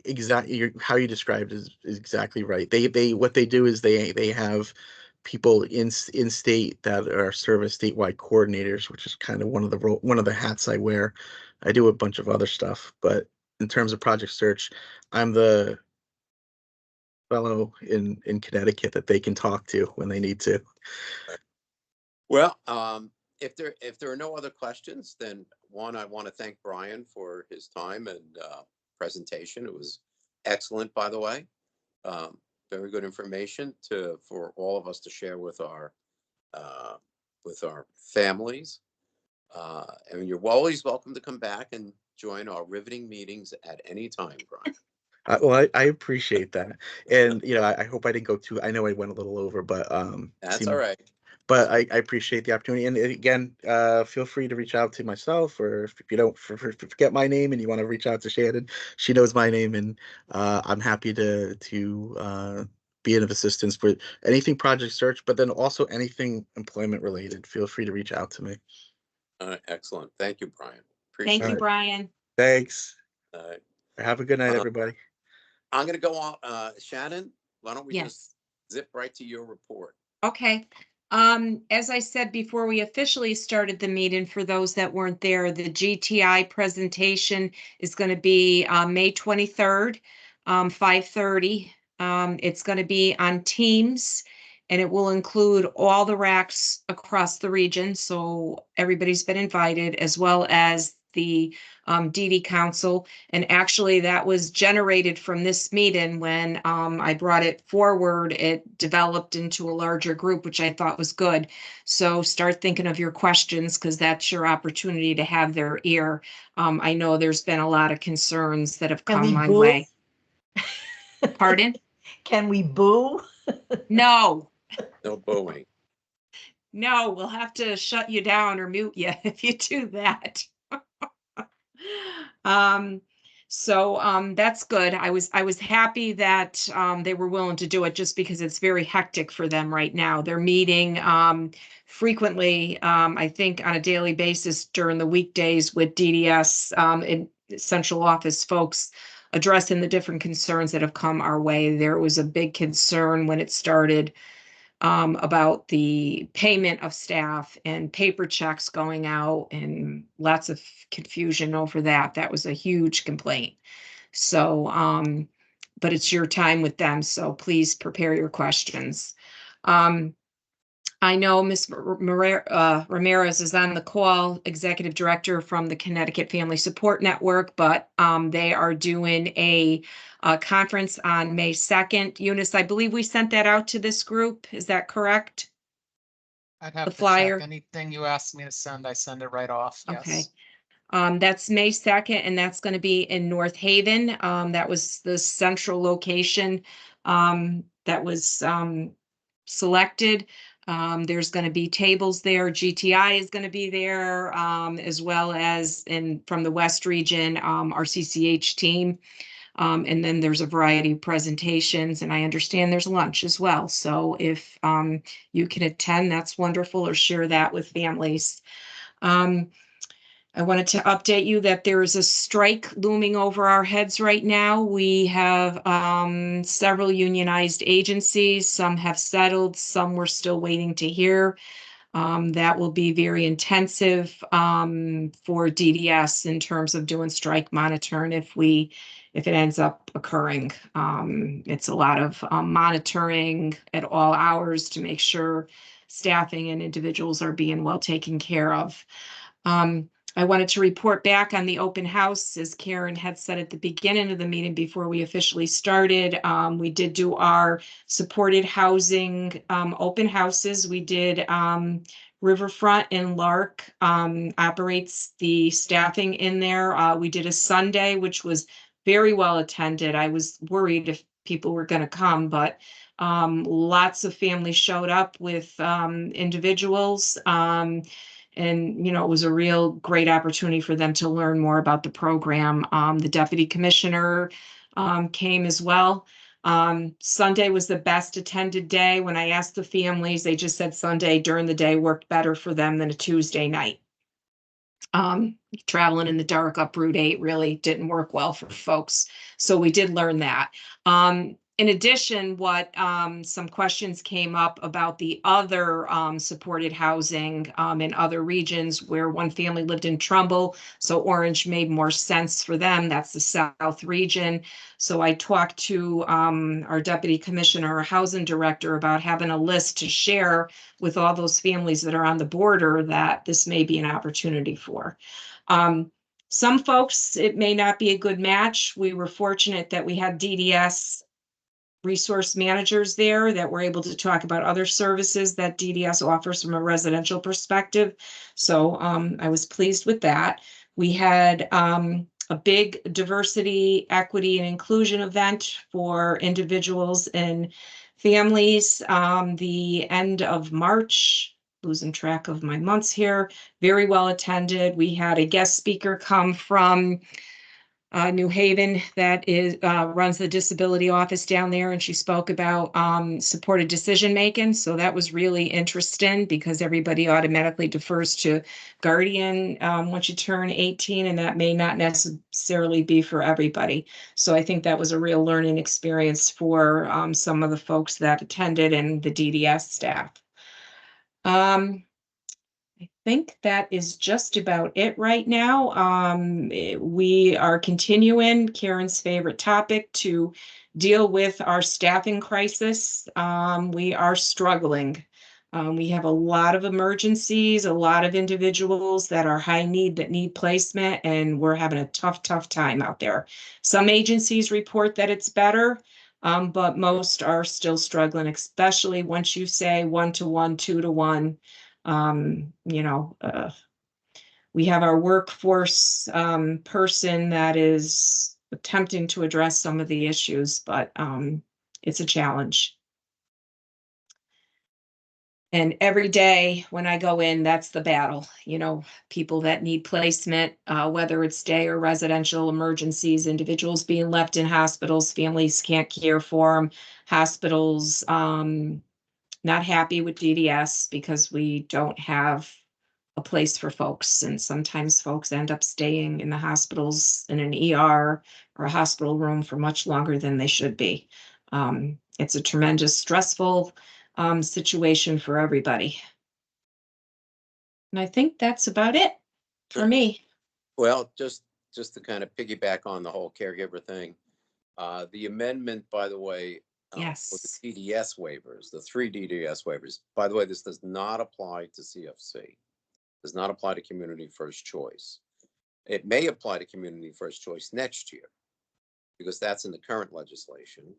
S5: exactly how you described is exactly right. They what they do is they have people in state that are service statewide coordinators, which is kind of one of the hats I wear. I do a bunch of other stuff, but in terms of Project Search, I'm the fellow in Connecticut that they can talk to when they need to.
S1: Well, if there are no other questions, then one, I want to thank Brian for his time and presentation. It was excellent, by the way. Very good information for all of us to share with our families. And you're always welcome to come back and join our riveting meetings at any time, Brian.
S5: Well, I appreciate that, and you know, I hope I didn't go too. I know I went a little over, but
S1: That's all right.
S5: But I appreciate the opportunity, and again, feel free to reach out to myself, or if you don't forget my name and you want to reach out to Shannon, she knows my name, and I'm happy to be of assistance for anything Project Search, but then also anything employment related. Feel free to reach out to me.
S1: Excellent. Thank you, Brian.
S8: Thank you,
S5: it.
S8: Brian.
S5: Thanks.
S1: Uh,
S5: Have a good night, everybody.
S1: I'm going to go on. Shannon, why don't we
S8: Yes.
S1: just zip right to your report?
S8: Okay. As I said before we officially started the meeting, for those that weren't there, the GTI presentation is going to be May 23rd, 5:30. It's going to be on Teams, and it will include all the RACs across the region. So everybody's been invited, as well as the DD Council. And actually that was generated from this meeting when I brought it forward. It developed into a larger group, which I thought was good. So start thinking of your questions because that's your opportunity to have their ear. I know there's been a lot of concerns that have
S2: Can
S8: come
S2: we
S8: my
S2: boo?
S8: way. Pardon?
S2: Can we boo?
S8: No.
S1: No booing.
S8: No, we'll have to shut you down or mute you if you do that. That's good. I was happy that they were willing to do it just because it's very hectic for them right now. They're meeting frequently, I think on a daily basis during the weekdays with DDS and central office folks addressing the different concerns that have come our way. There was a big concern when it started about the payment of staff and paper checks going out and lots of confusion over that. That was a huge complaint. So, but it's your time with them, so please prepare your questions. I know Ms. Ramirez is on the call, Executive Director from the Connecticut Family Support Network, but they are doing a conference on May 2nd. Eunice, I believe we sent that out to this group. Is that correct?
S7: I'd have
S8: The
S7: to
S8: flyer.
S7: check. Anything you ask me to send, I send it right off.
S8: Okay.
S7: Yes.
S8: That's May 2nd, and that's going to be in North Haven. That was the central location that was selected. There's going to be tables there. GTI is going to be there, as well as from the West region, our CCH team. And then there's a variety of presentations, and I understand there's lunch as well. So if you can attend, that's wonderful, or share that with families. I wanted to update you that there is a strike looming over our heads right now. We have several unionized agencies. Some have settled, some we're still waiting to hear. That will be very intensive for DDS in terms of doing strike monitoring if it ends up occurring. It's a lot of monitoring at all hours to make sure staffing and individuals are being well taken care of. I wanted to report back on the open house, as Karen had said at the beginning of the meeting before we officially started. We did do our supported housing open houses. We did Riverfront and Lark operates the staffing in there. We did a Sunday, which was very well attended. I was worried if people were going to come, but lots of families showed up with individuals. And, it was a real great opportunity for them to learn more about the program. The deputy commissioner came as well. Sunday was the best attended day. When I asked the families, they just said Sunday during the day worked better for them than a Tuesday night. Traveling in the dark up Route 8 really didn't work well for folks. So we did learn that. In addition, some questions came up about the other supported housing in other regions where one family lived in Trumbull. So Orange made more sense for them. That's the South region. So I talked to our deputy commissioner, our housing director, about having a list to share with all those families that are on the border that this may be an opportunity for. Some folks, it may not be a good match. We were fortunate that we had DDS resource managers there that were able to talk about other services that DDS offers from a residential perspective. So I was pleased with that. We had a big diversity, equity, and inclusion event for individuals and families. The end of March, losing track of my months here, very well attended. We had a guest speaker come from New Haven that runs the disability office down there, and she spoke about supported decision making. So that was really interesting because everybody automatically defers to guardian once you turn 18, and that may not necessarily be for everybody. So I think that was a real learning experience for some of the folks that attended and the DDS staff. I think that is just about it right now. We are continuing Karen's favorite topic to deal with our staffing crisis. We are struggling. We have a lot of emergencies, a lot of individuals that are high need that need placement, and we're having a tough time out there. Some agencies report that it's better, but most are still struggling, especially once you say 1-to-1, 2-to-1. We have our workforce person that is attempting to address some of the issues, but it's a challenge. And every day when I go in, that's the battle, people that need placement, whether it's day or residential emergencies, individuals being left in hospitals, families can't care for them, hospitals not happy with DDS because we don't have a place for folks. And sometimes folks end up staying in the hospitals in an ER or a hospital room for much longer than they should be. It's a tremendous stressful situation for everybody. And I think that's about it for me.
S1: Well, just to kind of piggyback on the whole caregiver thing, the amendment, by the way, for
S8: Yes.
S1: the DDS waivers, the 3 DDS waivers, by the way, this does not apply to CFC, does not apply to Community First Choice. It may apply to Community First Choice next year because that's in the current legislation.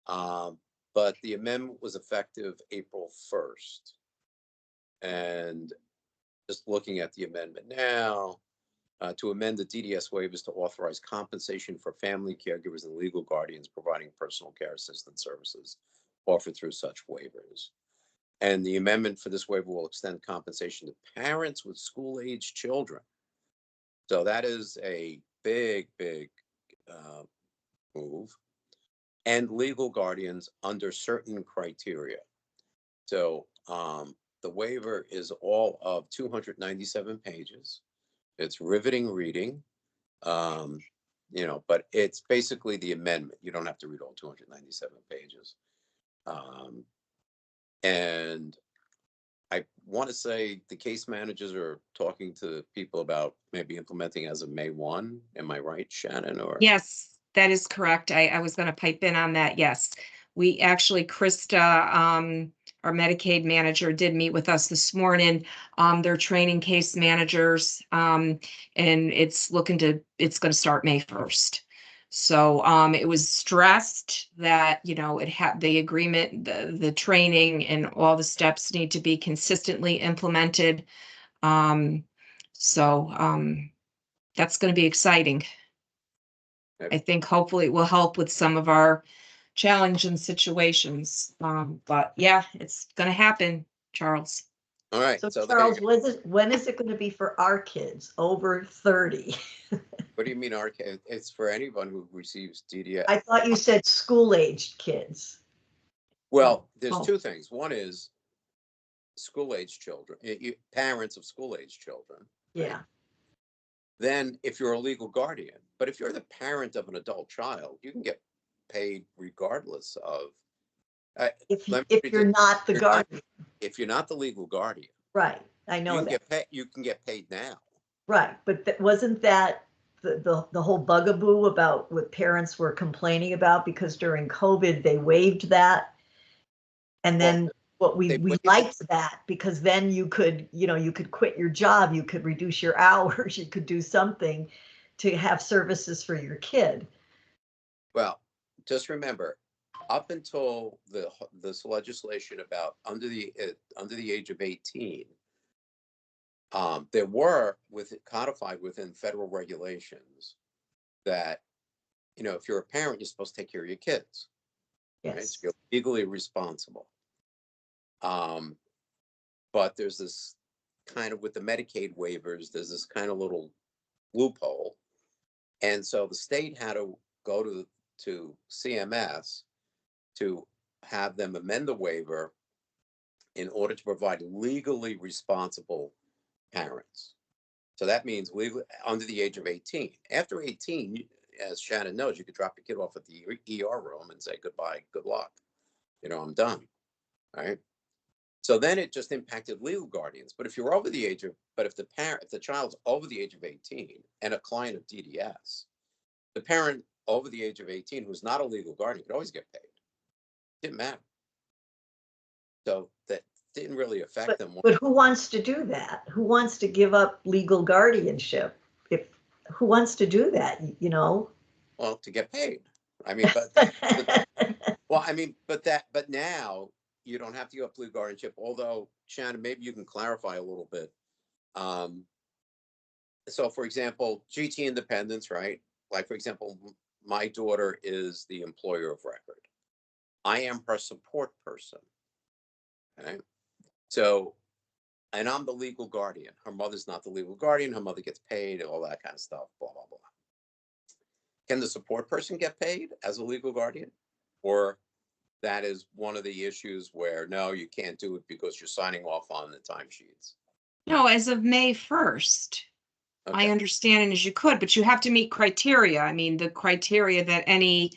S1: But the amendment was effective April 1st. And just looking at the amendment now, to amend the DDS waivers to authorize compensation for family caregivers and legal guardians providing personal care assistance services offered through such waivers. And the amendment for this waiver will extend compensation to parents with school-age children. So that is a big move. And legal guardians under certain criteria. So the waiver is all of 297 pages. It's riveting reading, but it's basically the amendment. You don't have to read all 297 pages. And I want to say the case managers are talking to people about maybe implementing as of May 1. Am I right, Shannon? Or
S8: Yes, that is correct. I was going to pipe in on that. Yes. We actually, Krista, our Medicaid manager, did meet with us this morning. They're training case managers, and it's going to start May 1st. So it was stressed that, it had the agreement, the training and all the steps need to be consistently implemented. So that's going to be exciting. I think hopefully it will help with some of our challenging situations. But yeah, it's going to happen, Charles.
S1: all right.
S2: So
S1: So
S2: Charles, when is it going to be for our kids over 30?
S1: what do you mean, it's for anyone who receives DDS?
S2: I thought you said school-aged kids.
S1: Well, there's
S2: Oh.
S1: 2 things. One is school-age children, parents of school-age children. Right?
S2: Yeah.
S1: Then if you're a legal guardian, but if you're the parent of an adult child, you can get paid regardless of.
S2: If you're not the guardian.
S1: If you're not the legal guardian.
S2: Right, I know that.
S1: You can get paid now.
S2: Right, but wasn't that the whole bugaboo about what parents were complaining about, because during COVID they waived that, and then we liked that because then you could quit your job, you could reduce your hours, you could do something to have services for your kid.
S1: Well, just remember, up until this legislation about under the age of 18, there were codified within federal regulations that, if you're a parent, you're supposed to take care of your kids.
S2: Yes.
S1: Right? So you're legally responsible. But there's this kind of, with the Medicaid waivers, there's this kind of little loophole. And so the state had to go to CMS to have them amend the waiver in order to provide legally responsible parents. So that means legally under the age of 18. After 18, as Shannon knows, you could drop your kid off at the ER room and say goodbye, good luck. I'm done. Right. So then it just impacted legal guardians. But if you're over the age of, if the child's over the age of 18 and a client of DDS, the parent over the age of 18 who's not a legal guardian could always get paid. Didn't matter. So didn't really affect
S2: But,
S1: them.
S2: but who wants to do that? Who wants to give up legal guardianship? Who wants to do that, you know?
S1: Well, to get paid. I mean, but, well, I mean, but now you don't have to give up legal guardianship, although Shannon, maybe you can clarify a little bit. So for example, GT independence, right? Like, for example, my daughter is the employer of record. I am her support person. Okay. So, and I'm the legal guardian. Her mother's not the legal guardian. Her mother gets paid, all that kind of stuff, blah, blah, blah. Can the support person get paid as a legal guardian? Or that is one of the issues where, no, you can't do it because you're signing off on the timesheets?
S8: No, as of May 1st. My
S1: Okay.
S8: understanding is you could, but you have to meet criteria. I mean, the criteria that any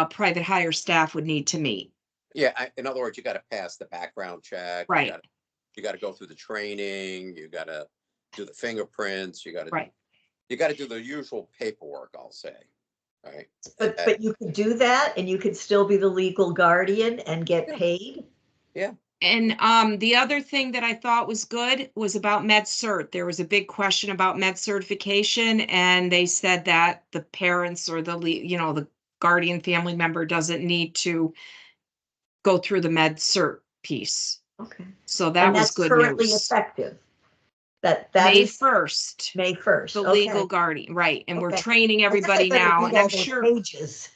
S8: private hire staff would need to meet.
S1: Yeah, in other words, you got to pass the background check.
S8: Right.
S1: You got to go through the training. You got to do the fingerprints. You got to
S8: Right.
S1: do the usual paperwork, I'll say. Right.
S2: But you could do that and you could still be the legal guardian and get
S1: Yeah.
S2: paid?
S1: Yeah.
S8: And the other thing that I thought was good was about med cert. There was a big question about med certification, and they said that the parents or the guardian family member doesn't need to go through the med cert piece.
S2: Okay.
S8: So that
S2: And
S8: was
S2: that's
S8: good
S2: currently
S8: news.
S2: effective? That
S8: May
S2: is
S8: 1st,
S2: May 1st,
S8: the
S2: okay.
S8: legal guardian, right? And we're
S2: Okay.
S8: training
S2: I guess I
S8: everybody
S2: better
S8: now,
S2: read
S8: and
S2: all
S8: I'm
S2: those
S8: sure.
S2: Pages.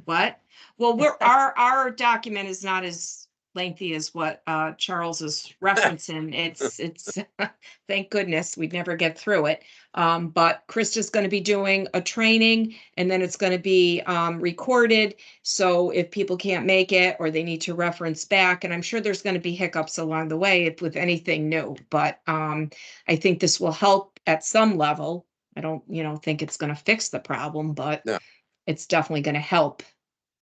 S8: What? Well, our document is not as lengthy as what Charles is referencing. It's thank goodness we'd never get through it. But Krista's going to be doing a training, and then it's going to be recorded. So if people can't make it or they need to reference back, and I'm sure there's going to be hiccups along the way with anything new, but I think this will help at some level. I don't, think it's going to fix the problem, but
S1: No.
S8: it's definitely going to help.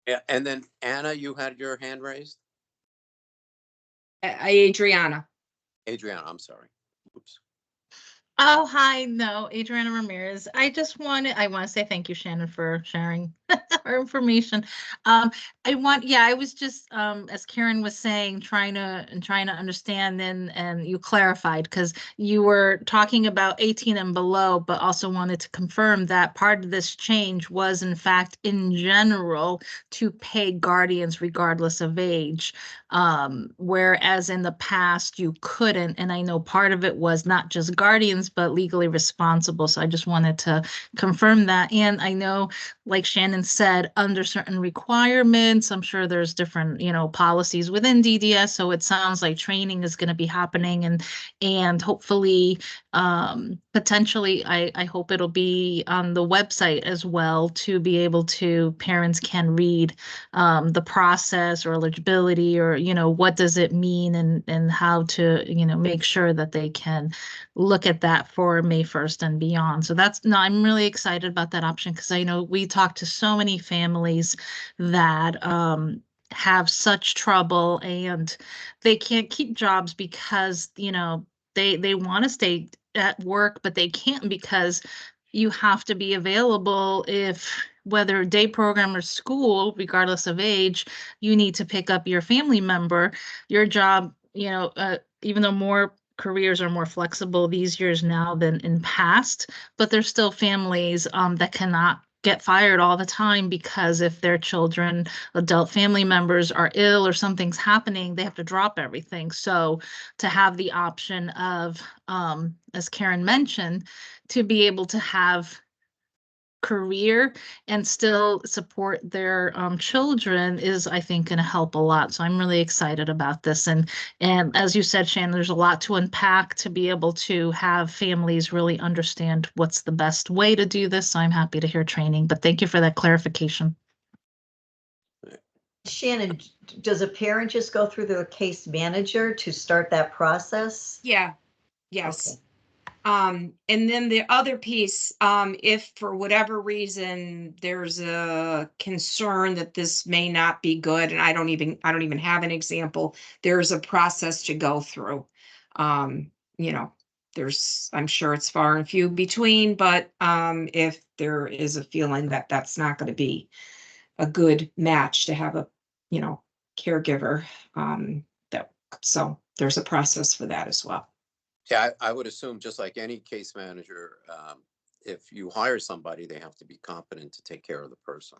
S1: Yeah. And then Anna, you had your hand raised?
S8: Adriana.
S1: Adriana, I'm sorry. Oops.
S9: Oh, hi. No, Adriana Ramirez. I want to say thank you, Shannon, for sharing our information. I was just, as Karen was saying, trying to understand, and you clarified, because you were talking about 18 and below, but also wanted to confirm that part of this change was in fact in general to pay guardians regardless of age. Whereas in the past you couldn't, and I know part of it was not just guardians, but legally responsible. So I just wanted to confirm that. And I know, like Shannon said, under certain requirements, I'm sure there's different, policies within DDS. So it sounds like training is going to be happening, and hopefully, potentially, I hope it'll be on the website as well, to be able to, parents can read the process or eligibility, or what does it mean, and how to make sure that they can look at that for May 1st and beyond. So I'm really excited about that option, because I know we talk to so many families that have such trouble, and they can't keep jobs because they want to stay at work, but they can't, because you have to be available, whether day program or school, regardless of age, you need to pick up your family member. Your job, even though more careers are more flexible these years now than in past, but there's still families that cannot get fired all the time, because if their children, adult family members, are ill or something's happening, they have to drop everything. So to have the option of, as Karen mentioned, to be able to have career and still support their children is, I think, going to help a lot. So I'm really excited about this. And as you said, Shannon, there's a lot to unpack to be able to have families really understand what's the best way to do this. So I'm happy to hear training, but thank you for that clarification.
S2: Shannon, does a parent just go through the case manager to start that process?
S8: Yeah. Yes.
S2: Okay.
S8: And then the other piece, if for whatever reason there's a concern that this may not be good, and I don't even have an example, there's a process to go through. I'm sure it's far and few between, but if there is a feeling that that's not going to be a good match to have a caregiver, so there's a process for that as well.
S1: Yeah, I would assume, just like any case manager, if you hire somebody, they have to be competent to take care of the person.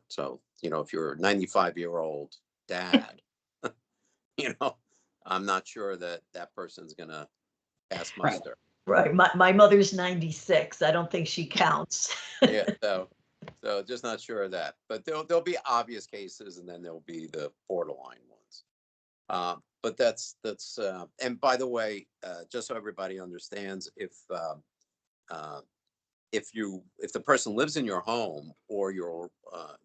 S1: So, if you're a 95-year-old dad, I'm not sure that that person's gonna pass
S8: Right.
S1: muster.
S2: Right, my mother's 96. I don't think she counts.
S1: Yeah, so just not sure of that. But there'll be obvious cases, and then there'll be the borderline ones. But that's and by the way, just so everybody understands, if the person lives in your home or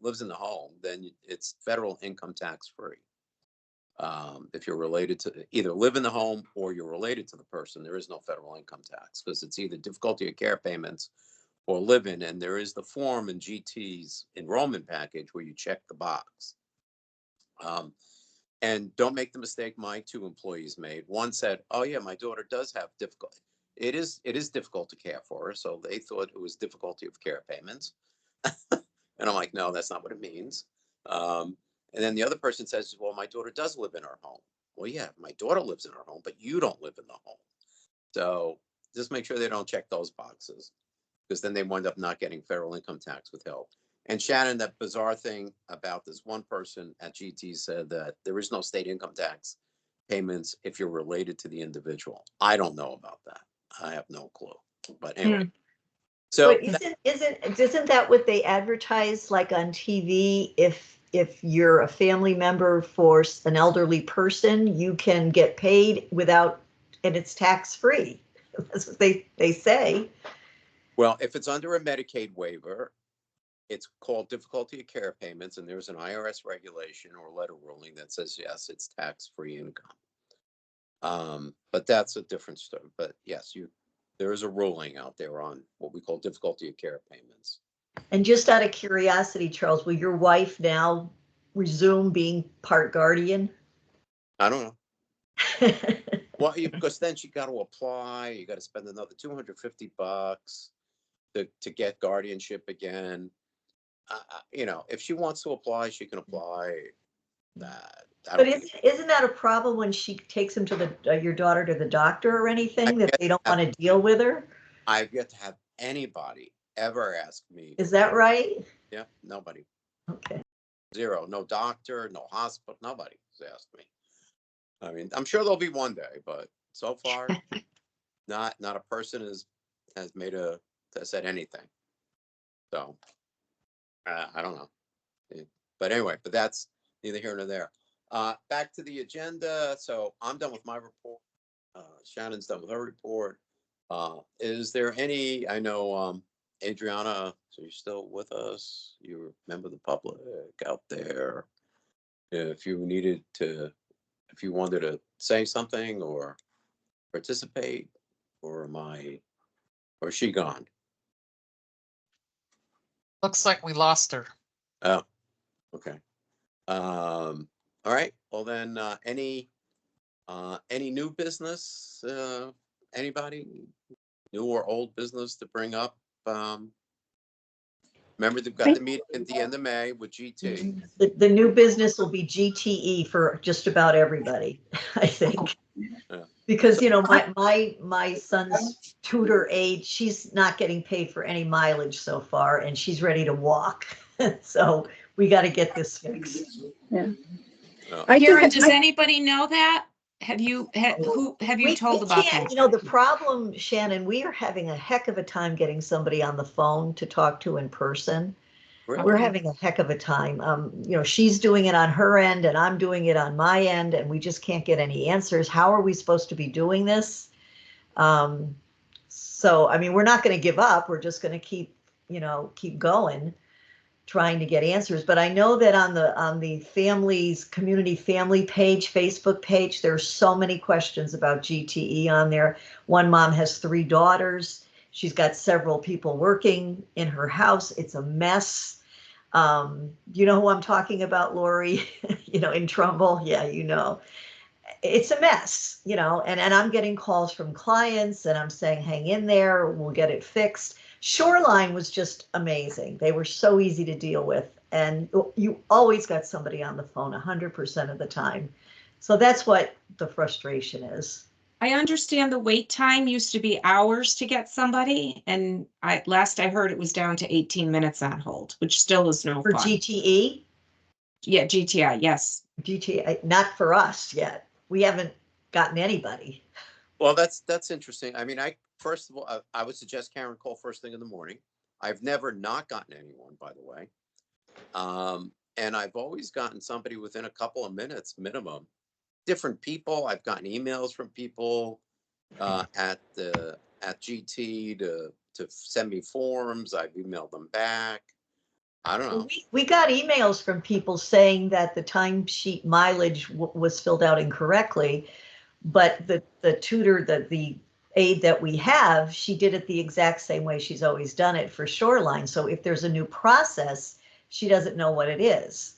S1: lives in the home, then it's federal income tax free. If you're related to, either live in the home or you're related to the person, there is no federal income tax, because it's either difficulty of care payments or live in. And there is the form in GT's enrollment package where you check the box. And don't make the mistake my two employees made. One said, "Oh yeah, my daughter does have difficulty. It is difficult to care for her," so they thought it was difficulty of care payments. And I'm like, no, that's not what it means. And then the other person says, "Well, my daughter does live in her home." Well, yeah, my daughter lives in her home, but you don't live in the home. So just make sure they don't check those boxes, because then they wind up not getting federal income tax withheld. And Shannon, that bizarre thing about this one person at GT said that there is no state income tax payments if you're related to the individual. I don't know about that. I have no clue. But anyway. So
S2: But isn't that what they advertise, like on TV? If you're a family member for an elderly person, you can get paid without, and it's tax free. That's what they say.
S1: well, if it's under a Medicaid waiver, it's called difficulty of care payments, and there's an IRS regulation or letter ruling that says, yes, it's tax-free income. But that's a different story. But yes, there is a ruling out there on what we call difficulty of care payments.
S2: And just out of curiosity, Charles, will your wife now resume being part guardian?
S1: I don't know. Well, because then she got to apply. You got to spend another $250 to get guardianship again. If she wants to apply, she can apply.
S2: But isn't that a problem when she takes him to your daughter to the doctor or anything, that they don't want to deal with her?
S1: I've yet to have anybody ever ask me.
S2: Is that right?
S1: Yeah, nobody.
S2: Okay.
S1: Zero. No doctor, no hospital. Nobody's asked me. I mean, I'm sure there'll be one day, but so far, not a person has said anything. So I don't know. But anyway, but that's neither here nor there. Back to the agenda. So I'm done with my report. Shannon's done with her report. Is there any, I know, Adriana, so you're still with us. You're a member of the public out there. If you wanted to say something or participate, or is she gone?
S7: Looks like we lost her.
S1: Oh, okay. All right. Well then, any new business? Anybody new or old business to bring up? Remember, they've got the meeting at the end of May with GT.
S2: The new business will be GTE for just about everybody, I think.
S1: Yeah.
S2: Because, my son's tutor aide, she's not getting paid for any mileage so far, and she's ready to walk. So we got to get this fixed.
S3: Yeah.
S1: Oh.
S8: Karen, does anybody know that? Have you told about
S2: can't,
S8: that?
S2: the problem, Shannon, we are having a heck of a time getting somebody on the phone to talk to in person.
S1: Really?
S2: We're having a heck of a time. She's doing it on her end and I'm doing it on my end, and we just can't get any answers. How are we supposed to be doing this? So, I mean, we're not going to give up. We're just going to keep going, trying to get answers. But I know that on the community family page, Facebook page, there's so many questions about GTE on there. One mom has 3 daughters. She's got several people working in her house. It's a mess. You know who I'm talking about, Lori? In Trumbull. Yeah, it's a mess, and I'm getting calls from clients and I'm saying, hang in there, we'll get it fixed. Shoreline was just amazing. They were so easy to deal with. And you always got somebody on the phone 100% of the time So that's what the frustration is.
S8: I understand the wait time used to be hours to get somebody, and last I heard it was down to 18 minutes on hold, which still is no
S2: For
S8: fun.
S2: GTE,
S8: Yeah, GTI, yes.
S2: GTE, not for us yet. We haven't gotten anybody.
S1: Well, that's interesting. I mean, first of all, I would suggest Karen call first thing in the morning. I've never not gotten anyone, by the way. And I've always gotten somebody within a couple of minutes minimum. Different people. I've gotten emails from people at GT to send me forms. I've emailed them back. I don't know.
S2: We got emails from people saying that the timesheet mileage was filled out incorrectly, but the tutor, the aide that we have, she did it the exact same way she's always done it for Shoreline. So if there's a new process, she doesn't know what it is.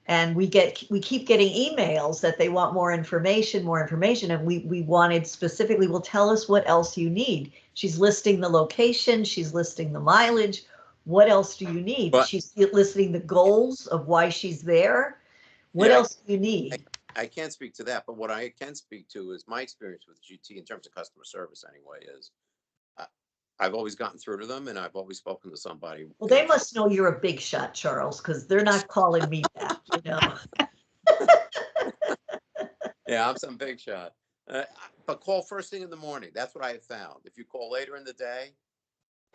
S2: And we keep getting emails that they want more information, and we wanted specifically, well, tell us what else you need. She's listing the location, she's listing the mileage. What else do you need?
S1: But-
S2: She's listing the goals of why she's there. What
S1: Yeah.
S2: else do you need?
S1: I can't speak to that, but what I can speak to is my experience with GT in terms of customer service anyway, is I've always gotten through to them and I've always spoken to somebody.
S2: Well, they must know you're a big shot, Charles, because they're not calling me back, you know.
S1: Yeah, I'm some big shot. But call first thing in the morning. That's what I have found. If you call later in the day,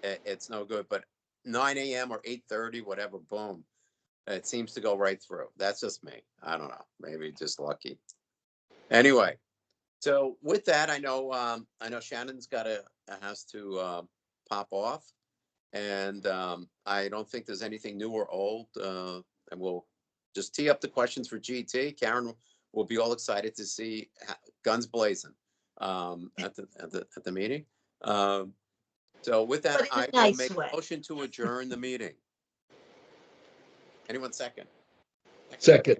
S1: it's no good. But 9 a.m. or 8:30, whatever, boom, it seems to go right through. That's just me. I don't know. Maybe just lucky. Anyway, so with that, I know Shannon's has to pop off, and I don't think there's anything new or old. And we'll just tee up the questions for GT. Karen will be all excited to see guns blazing at the meeting. So with that,
S2: But in a
S1: I will
S2: nice
S1: make
S2: way.
S1: a motion to adjourn the meeting. Anyone second?
S4: Second.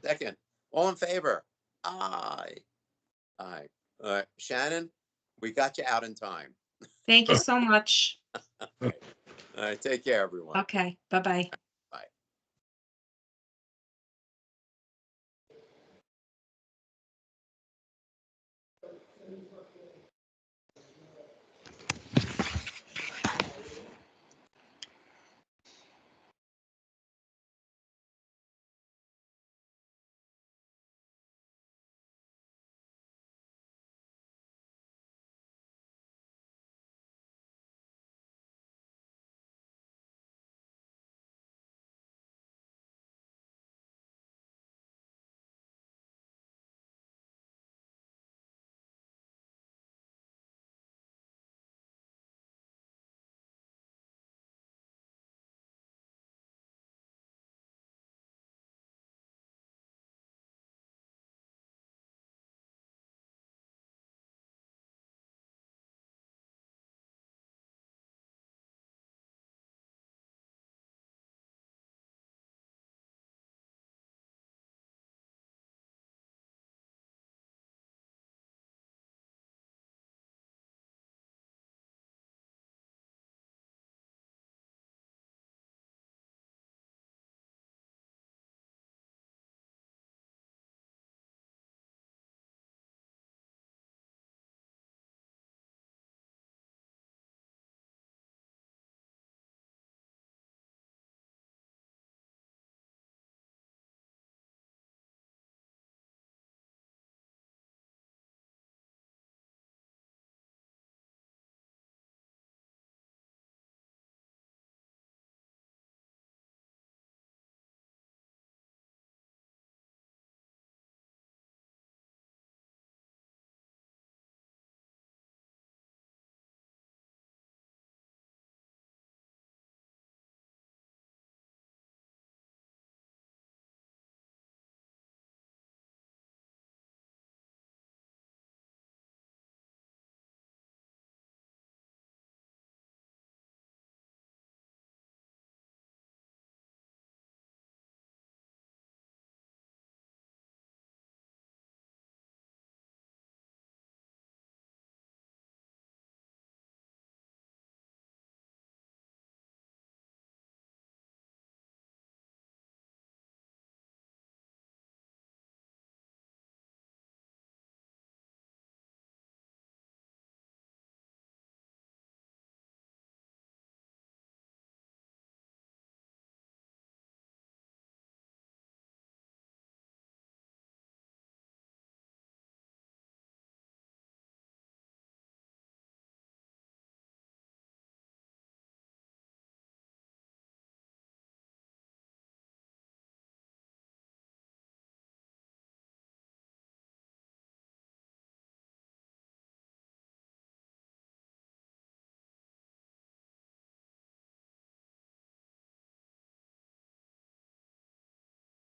S1: Second. All in favor? Aye. Aye. Shannon, we got you out in time.
S8: Thank you so much.
S1: All right. Take care, everyone.
S8: Okay, bye-bye.